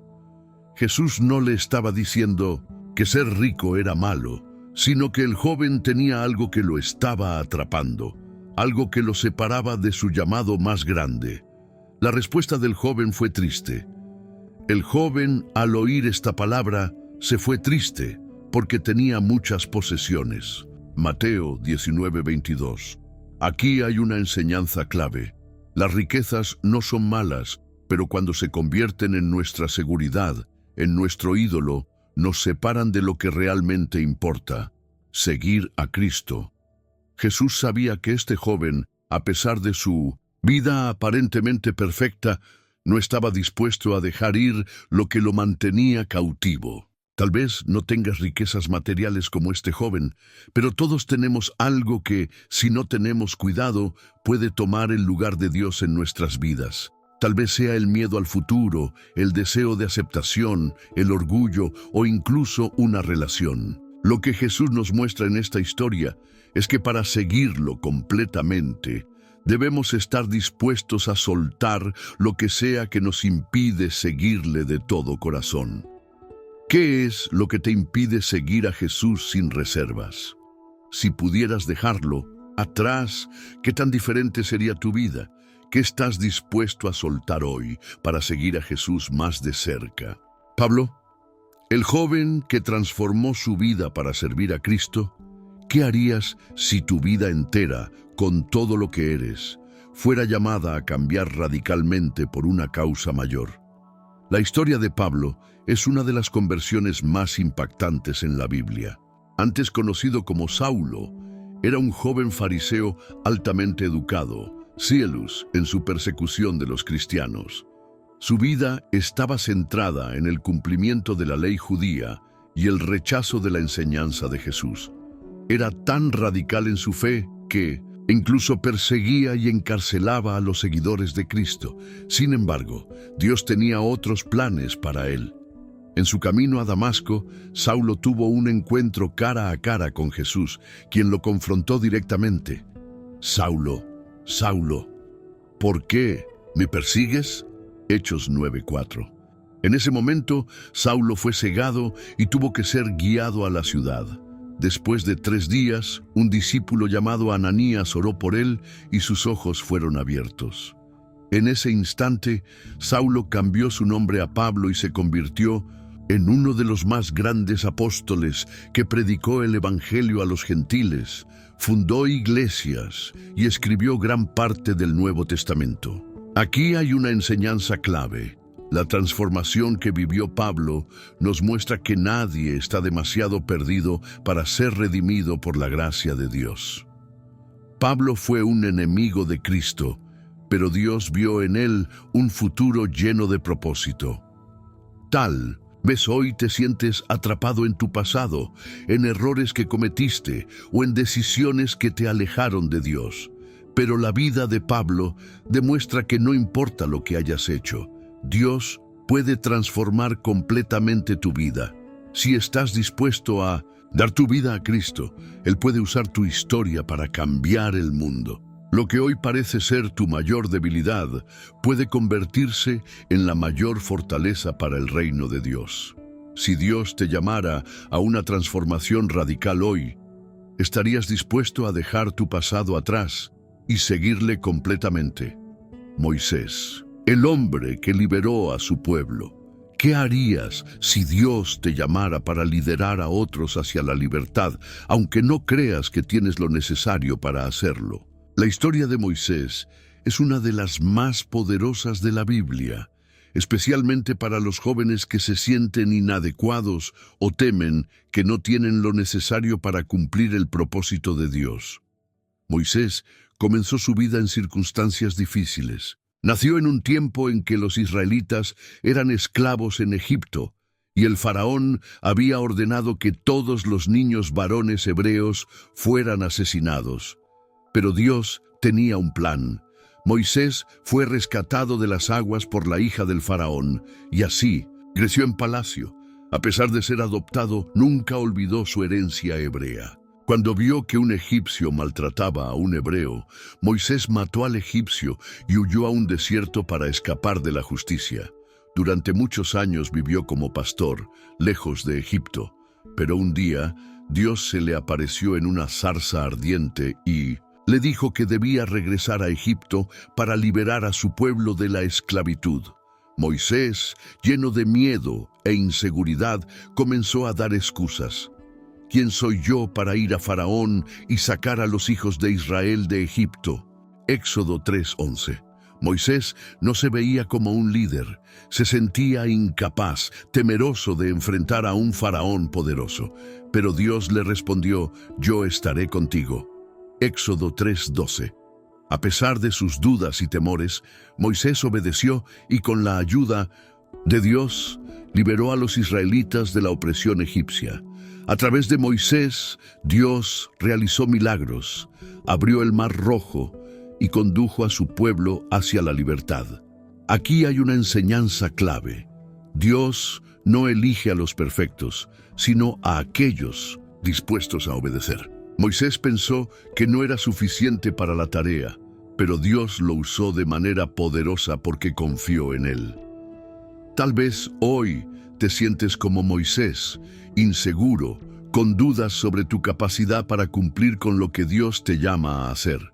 Jesús no le estaba diciendo que ser rico era malo, sino que el joven tenía algo que lo estaba atrapando, algo que lo separaba de su llamado más grande. La respuesta del joven fue triste. El joven, al oír esta palabra, se fue triste porque tenía muchas posesiones. Mateo 19:22. Aquí hay una enseñanza clave. Las riquezas no son malas, pero cuando se convierten en nuestra seguridad, en nuestro ídolo, nos separan de lo que realmente importa: seguir a Cristo. Jesús sabía que este joven, a pesar de su vida aparentemente perfecta, no estaba dispuesto a dejar ir lo que lo mantenía cautivo. Tal vez no tengas riquezas materiales como este joven, pero todos tenemos algo que, si no tenemos cuidado, puede tomar el lugar de Dios en nuestras vidas. Tal vez sea el miedo al futuro, el deseo de aceptación, el orgullo o incluso una relación. Lo que Jesús nos muestra en esta historia es que para seguirlo completamente, debemos estar dispuestos a soltar lo que sea que nos impide seguirle de todo corazón. ¿Qué es lo que te impide seguir a Jesús sin reservas? Si pudieras dejarlo atrás, ¿qué tan diferente sería tu vida? ¿Qué estás dispuesto a soltar hoy para seguir a Jesús más de cerca? Pablo, El joven que transformó su vida para servir a Cristo, ¿qué harías si tu vida entera, con todo lo que eres, fuera llamada a cambiar radicalmente por una causa mayor? La historia de Pablo es una de las conversiones más impactantes en la Biblia. Antes conocido como Saulo, era un joven fariseo altamente educado, cielus en su persecución de los cristianos. Su vida estaba centrada en el cumplimiento de la ley judía y el rechazo de la enseñanza de Jesús. Era tan radical en su fe que incluso perseguía y encarcelaba a los seguidores de Cristo. Sin embargo, Dios tenía otros planes para él. En su camino a Damasco, Saulo tuvo un encuentro cara a cara con Jesús, quien lo confrontó directamente. «Saulo, Saulo, ¿por qué me persigues?». Hechos 9:4. En ese momento, Saulo fue cegado y tuvo que ser guiado a la ciudad. Después de 3 días, un discípulo llamado Ananías oró por él y sus ojos fueron abiertos. En ese instante, Saulo cambió su nombre a Pablo y se convirtió en uno de los más grandes apóstoles que predicó el Evangelio a los gentiles, fundó iglesias y escribió gran parte del Nuevo Testamento. Aquí hay una enseñanza clave. La transformación que vivió Pablo nos muestra que nadie está demasiado perdido para ser redimido por la gracia de Dios. Pablo fue un enemigo de Cristo, pero Dios vio en él un futuro lleno de propósito. Tal vez hoy te sientes atrapado en tu pasado, en errores que cometiste o en decisiones que te alejaron de Dios. Pero la vida de Pablo demuestra que no importa lo que hayas hecho, Dios puede transformar completamente tu vida. Si estás dispuesto a dar tu vida a Cristo, Él puede usar tu historia para cambiar el mundo. Lo que hoy parece ser tu mayor debilidad puede convertirse en la mayor fortaleza para el reino de Dios. Si Dios te llamara a una transformación radical hoy, ¿estarías dispuesto a dejar tu pasado atrás y seguirle completamente? Moisés, el hombre que liberó a su pueblo. ¿Qué harías si Dios te llamara para liderar a otros hacia la libertad, aunque no creas que tienes lo necesario para hacerlo? La historia de Moisés es una de las más poderosas de la Biblia, especialmente para los jóvenes que se sienten inadecuados o temen que no tienen lo necesario para cumplir el propósito de Dios. Moisés comenzó su vida en circunstancias difíciles. Nació en un tiempo en que los israelitas eran esclavos en Egipto y el faraón había ordenado que todos los niños varones hebreos fueran asesinados. Pero Dios tenía un plan. Moisés fue rescatado de las aguas por la hija del faraón y así creció en palacio. A pesar de ser adoptado, nunca olvidó su herencia hebrea. Cuando vio que un egipcio maltrataba a un hebreo, Moisés mató al egipcio y huyó a un desierto para escapar de la justicia. Durante muchos años vivió como pastor, lejos de Egipto, pero un día Dios se le apareció en una zarza ardiente y le dijo que debía regresar a Egipto para liberar a su pueblo de la esclavitud. Moisés, lleno de miedo e inseguridad, comenzó a dar excusas. ¿Quién soy yo para ir a Faraón y sacar a los hijos de Israel de Egipto? Éxodo 3:11. Moisés no se veía como un líder, se sentía incapaz, temeroso de enfrentar a un faraón poderoso. Pero Dios le respondió, yo estaré contigo. Éxodo 3:12. A pesar de sus dudas y temores, Moisés obedeció y con la ayuda de Dios liberó a los israelitas de la opresión egipcia. A través de Moisés, Dios realizó milagros, abrió el Mar Rojo y condujo a su pueblo hacia la libertad. Aquí hay una enseñanza clave. Dios no elige a los perfectos, sino a aquellos dispuestos a obedecer. Moisés pensó que no era suficiente para la tarea, pero Dios lo usó de manera poderosa porque confió en él. Tal vez hoy te sientes como Moisés, inseguro, con dudas sobre tu capacidad para cumplir con lo que Dios te llama a hacer.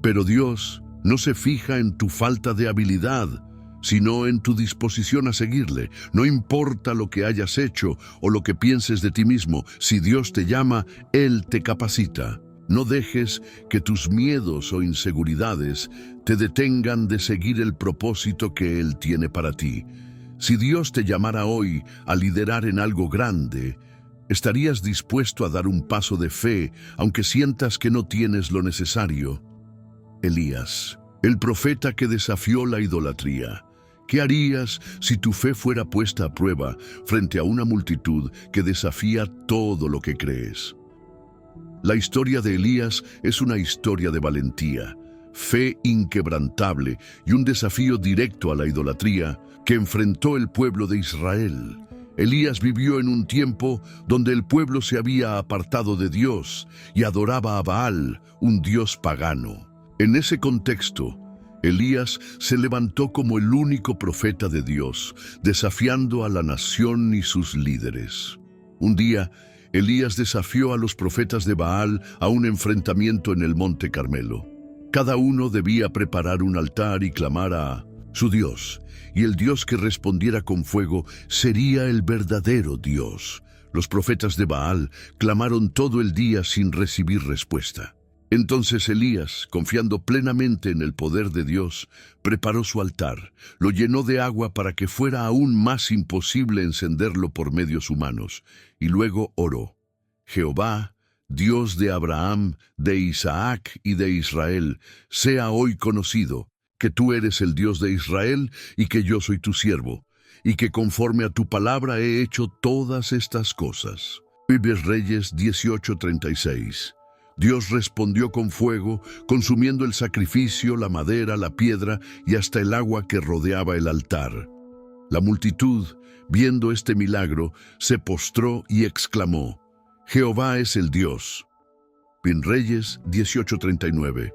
Pero Dios no se fija en tu falta de habilidad, sino en tu disposición a seguirle. No importa lo que hayas hecho o lo que pienses de ti mismo, si Dios te llama, Él te capacita. No dejes que tus miedos o inseguridades te detengan de seguir el propósito que Él tiene para ti. Si Dios te llamara hoy a liderar en algo grande, ¿estarías dispuesto a dar un paso de fe, aunque sientas que no tienes lo necesario? Elías, el profeta que desafió la idolatría. ¿Qué harías si tu fe fuera puesta a prueba frente a una multitud que desafía todo lo que crees? La historia de Elías es una historia de valentía, fe inquebrantable y un desafío directo a la idolatría que enfrentó el pueblo de Israel. Elías vivió en un tiempo donde el pueblo se había apartado de Dios y adoraba a Baal, un dios pagano. En ese contexto, Elías se levantó como el único profeta de Dios, desafiando a la nación y sus líderes. Un día, Elías desafió a los profetas de Baal a un enfrentamiento en el Monte Carmelo. Cada uno debía preparar un altar y clamar a su Dios, y el Dios que respondiera con fuego sería el verdadero Dios. Los profetas de Baal clamaron todo el día sin recibir respuesta. Entonces Elías, confiando plenamente en el poder de Dios, preparó su altar, lo llenó de agua para que fuera aún más imposible encenderlo por medios humanos, y luego oró: Jehová, Dios de Abraham, de Isaac y de Israel, sea hoy conocido que tú eres el Dios de Israel y que yo soy tu siervo, y que conforme a tu palabra he hecho todas estas cosas. Primera Reyes 18:36. Dios respondió con fuego, consumiendo el sacrificio, la madera, la piedra y hasta el agua que rodeaba el altar. La multitud, viendo este milagro, se postró y exclamó: Jehová es el Dios. Primera Reyes 18:39.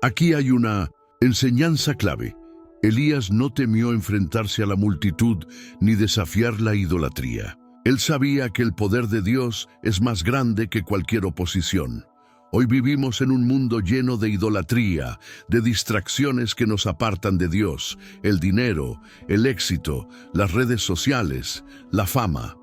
Aquí hay una enseñanza clave. Elías no temió enfrentarse a la multitud ni desafiar la idolatría. Él sabía que el poder de Dios es más grande que cualquier oposición. Hoy vivimos en un mundo lleno de idolatría, de distracciones que nos apartan de Dios, el dinero, el éxito, las redes sociales, la fama.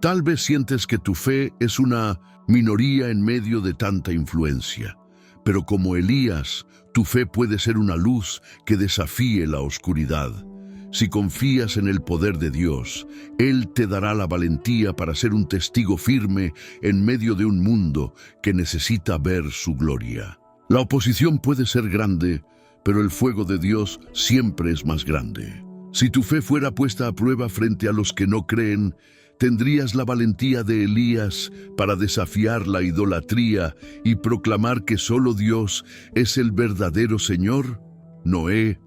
Tal vez sientes que tu fe es una minoría en medio de tanta influencia, pero como Elías, tu fe puede ser una luz que desafíe la oscuridad. Si confías en el poder de Dios, Él te dará la valentía para ser un testigo firme en medio de un mundo que necesita ver su gloria. La oposición puede ser grande, pero el fuego de Dios siempre es más grande. Si tu fe fuera puesta a prueba frente a los que no creen, ¿tendrías la valentía de Elías para desafiar la idolatría y proclamar que solo Dios es el verdadero Señor? Noé,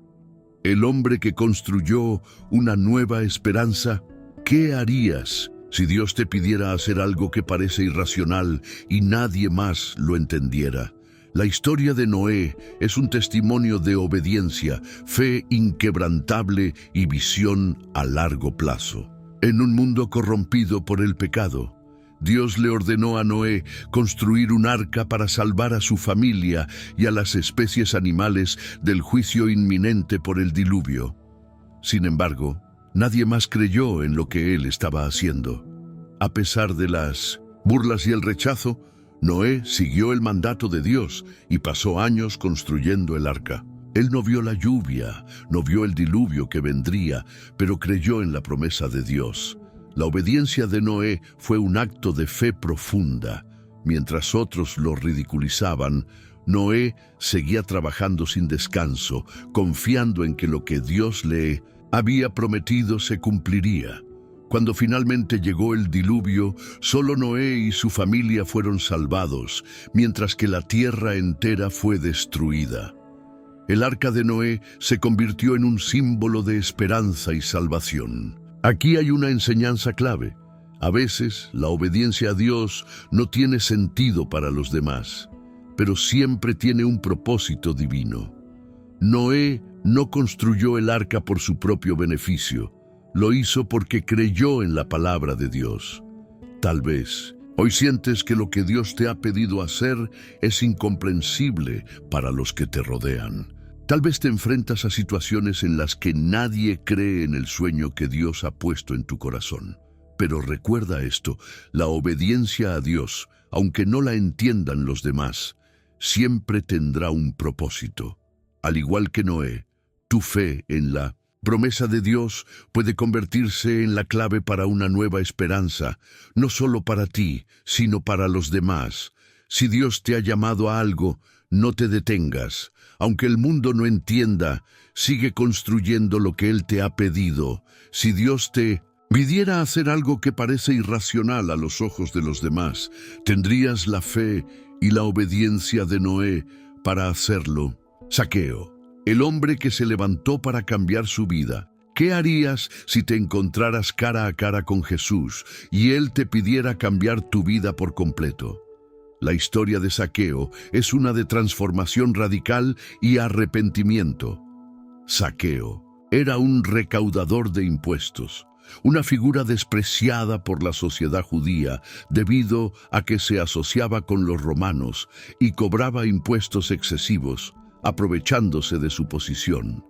el hombre que construyó una nueva esperanza. ¿Qué harías si Dios te pidiera hacer algo que parece irracional y nadie más lo entendiera? La historia de Noé es un testimonio de obediencia, fe inquebrantable y visión a largo plazo. En un mundo corrompido por el pecado, Dios le ordenó a Noé construir un arca para salvar a su familia y a las especies animales del juicio inminente por el diluvio. Sin embargo, nadie más creyó en lo que él estaba haciendo. A pesar de las burlas y el rechazo, Noé siguió el mandato de Dios y pasó años construyendo el arca. Él no vio la lluvia, no vio el diluvio que vendría, pero creyó en la promesa de Dios. La obediencia de Noé fue un acto de fe profunda. Mientras otros lo ridiculizaban, Noé seguía trabajando sin descanso, confiando en que lo que Dios le había prometido se cumpliría. Cuando finalmente llegó el diluvio, solo Noé y su familia fueron salvados, mientras que la tierra entera fue destruida. El arca de Noé se convirtió en un símbolo de esperanza y salvación. Aquí hay una enseñanza clave. A veces, la obediencia a Dios no tiene sentido para los demás, pero siempre tiene un propósito divino. Noé no construyó el arca por su propio beneficio, lo hizo porque creyó en la palabra de Dios. Tal vez hoy sientes que lo que Dios te ha pedido hacer es incomprensible para los que te rodean. Tal vez te enfrentas a situaciones en las que nadie cree en el sueño que Dios ha puesto en tu corazón. Pero recuerda esto, la obediencia a Dios, aunque no la entiendan los demás, siempre tendrá un propósito. Al igual que Noé, tu fe en la promesa de Dios puede convertirse en la clave para una nueva esperanza, no solo para ti, sino para los demás. Si Dios te ha llamado a algo, no te detengas. Aunque el mundo no entienda, sigue construyendo lo que Él te ha pedido. Si Dios te pidiera hacer algo que parece irracional a los ojos de los demás, tendrías la fe y la obediencia de Noé para hacerlo. Zaqueo, el hombre que se levantó para cambiar su vida. ¿Qué harías si te encontraras cara a cara con Jesús y Él te pidiera cambiar tu vida por completo? La historia de Zaqueo es una de transformación radical y arrepentimiento. Zaqueo era un recaudador de impuestos, una figura despreciada por la sociedad judía debido a que se asociaba con los romanos y cobraba impuestos excesivos, aprovechándose de su posición.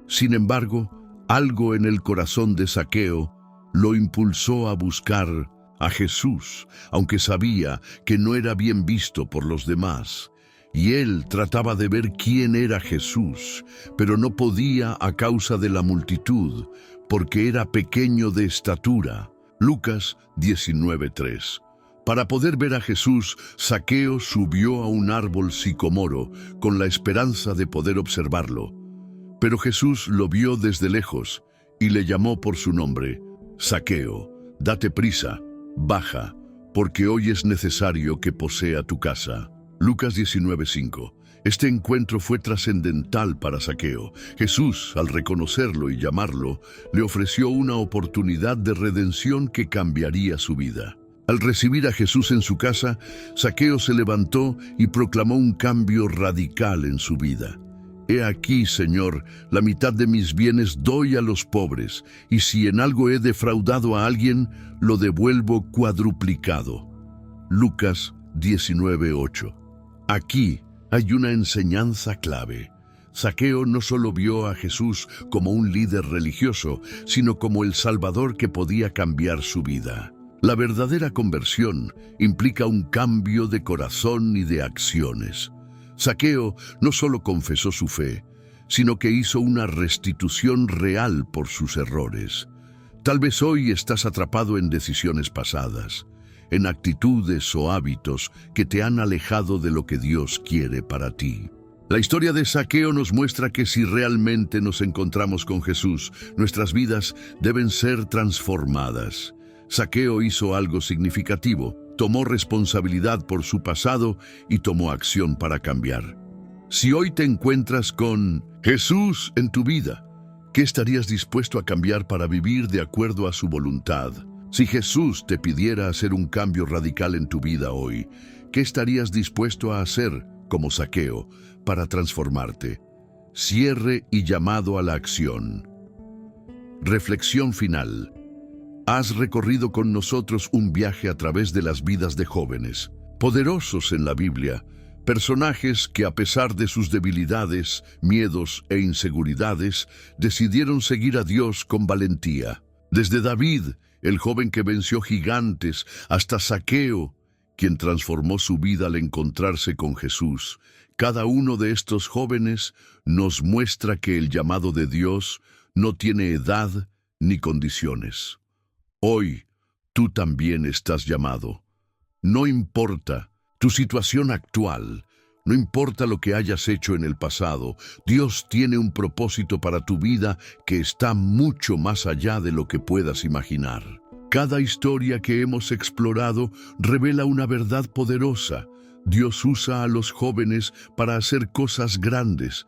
Sin embargo, algo en el corazón de Zaqueo lo impulsó a buscar a Jesús, aunque sabía que no era bien visto por los demás. Y él trataba de ver quién era Jesús, pero no podía a causa de la multitud, porque era pequeño de estatura. Lucas 19:3. Para poder ver a Jesús, Zaqueo subió a un árbol sicomoro con la esperanza de poder observarlo. Pero Jesús lo vio desde lejos y le llamó por su nombre. Zaqueo, date prisa, baja, porque hoy es necesario que posea tu casa. Lucas 19:5. Este encuentro fue trascendental para Zaqueo. Jesús, al reconocerlo y llamarlo, le ofreció una oportunidad de redención que cambiaría su vida. Al recibir a Jesús en su casa, Zaqueo se levantó y proclamó un cambio radical en su vida. He aquí, Señor, la mitad de mis bienes doy a los pobres, y si en algo he defraudado a alguien, lo devuelvo cuadruplicado. Lucas 19:8. Aquí hay una enseñanza clave. Zaqueo no solo vio a Jesús como un líder religioso, sino como el Salvador que podía cambiar su vida. La verdadera conversión implica un cambio de corazón y de acciones. Zaqueo no solo confesó su fe, sino que hizo una restitución real por sus errores. Tal vez hoy estás atrapado en decisiones pasadas, en actitudes o hábitos que te han alejado de lo que Dios quiere para ti. La historia de Zaqueo nos muestra que si realmente nos encontramos con Jesús, nuestras vidas deben ser transformadas. Zaqueo hizo algo significativo. Tomó responsabilidad por su pasado y tomó acción para cambiar. Si hoy te encuentras con Jesús en tu vida, ¿qué estarías dispuesto a cambiar para vivir de acuerdo a su voluntad? Si Jesús te pidiera hacer un cambio radical en tu vida hoy, ¿qué estarías dispuesto a hacer, como Zaqueo, para transformarte? Cierre y llamado a la acción. Reflexión final. Has recorrido con nosotros un viaje a través de las vidas de jóvenes, poderosos en la Biblia, personajes que a pesar de sus debilidades, miedos e inseguridades, decidieron seguir a Dios con valentía. Desde David, el joven que venció gigantes, hasta Zaqueo, quien transformó su vida al encontrarse con Jesús. Cada uno de estos jóvenes nos muestra que el llamado de Dios no tiene edad ni condiciones. Hoy, tú también estás llamado. No importa tu situación actual, no importa lo que hayas hecho en el pasado, Dios tiene un propósito para tu vida que está mucho más allá de lo que puedas imaginar. Cada historia que hemos explorado revela una verdad poderosa. Dios usa a los jóvenes para hacer cosas grandes.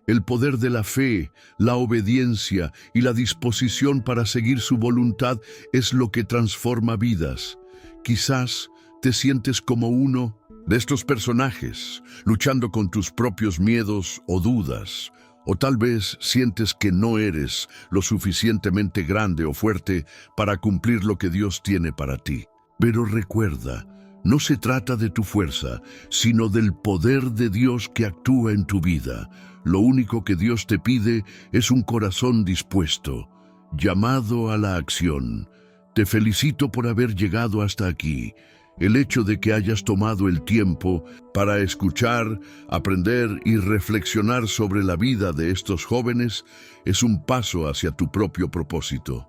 El poder de la fe, la obediencia y la disposición para seguir su voluntad es lo que transforma vidas. Quizás te sientes como uno de estos personajes, luchando con tus propios miedos o dudas, o tal vez sientes que no eres lo suficientemente grande o fuerte para cumplir lo que Dios tiene para ti. Pero recuerda, no se trata de tu fuerza, sino del poder de Dios que actúa en tu vida. Lo único que Dios te pide es un corazón dispuesto, llamado a la acción. Te felicito por haber llegado hasta aquí. El hecho de que hayas tomado el tiempo para escuchar, aprender y reflexionar sobre la vida de estos jóvenes es un paso hacia tu propio propósito.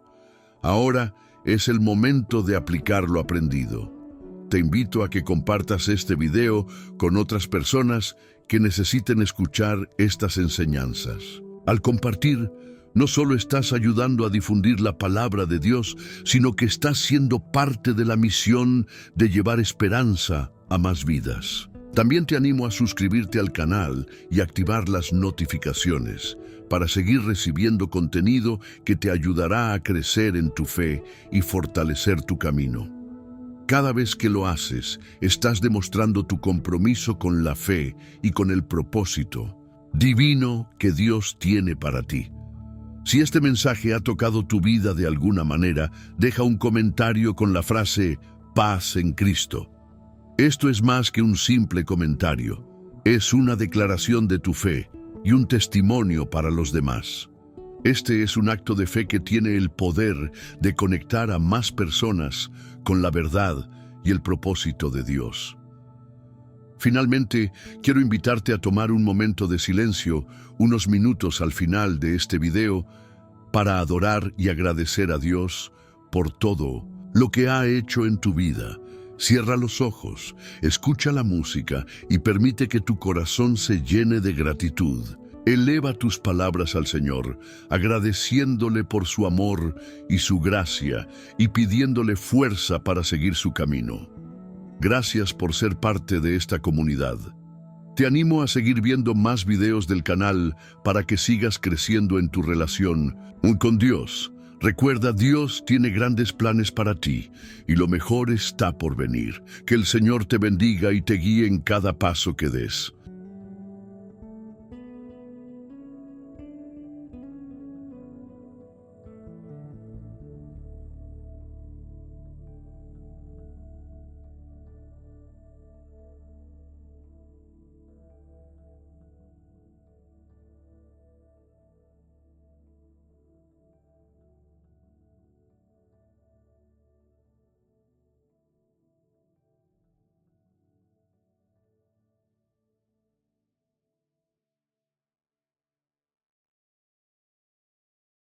Ahora es el momento de aplicar lo aprendido. Te invito a que compartas este video con otras personas que necesiten escuchar estas enseñanzas. Al compartir, no solo estás ayudando a difundir la palabra de Dios, sino que estás siendo parte de la misión de llevar esperanza a más vidas. También te animo a suscribirte al canal y activar las notificaciones para seguir recibiendo contenido que te ayudará a crecer en tu fe y fortalecer tu camino. Cada vez que lo haces, estás demostrando tu compromiso con la fe y con el propósito divino que Dios tiene para ti. Si este mensaje ha tocado tu vida de alguna manera, deja un comentario con la frase "Paz en Cristo". Esto es más que un simple comentario, es una declaración de tu fe y un testimonio para los demás. Este es un acto de fe que tiene el poder de conectar a más personas con la verdad y el propósito de Dios. Finalmente, quiero invitarte a tomar un momento de silencio, unos minutos al final de este video, para adorar y agradecer a Dios por todo lo que ha hecho en tu vida. Cierra los ojos, escucha la música y permite que tu corazón se llene de gratitud. Eleva tus palabras al Señor, agradeciéndole por su amor y su gracia y pidiéndole fuerza para seguir su camino. Gracias por ser parte de esta comunidad. Te animo a seguir viendo más videos del canal para que sigas creciendo en tu relación con Dios. Recuerda, Dios tiene grandes planes para ti y lo mejor está por venir. Que el Señor te bendiga y te guíe en cada paso que des.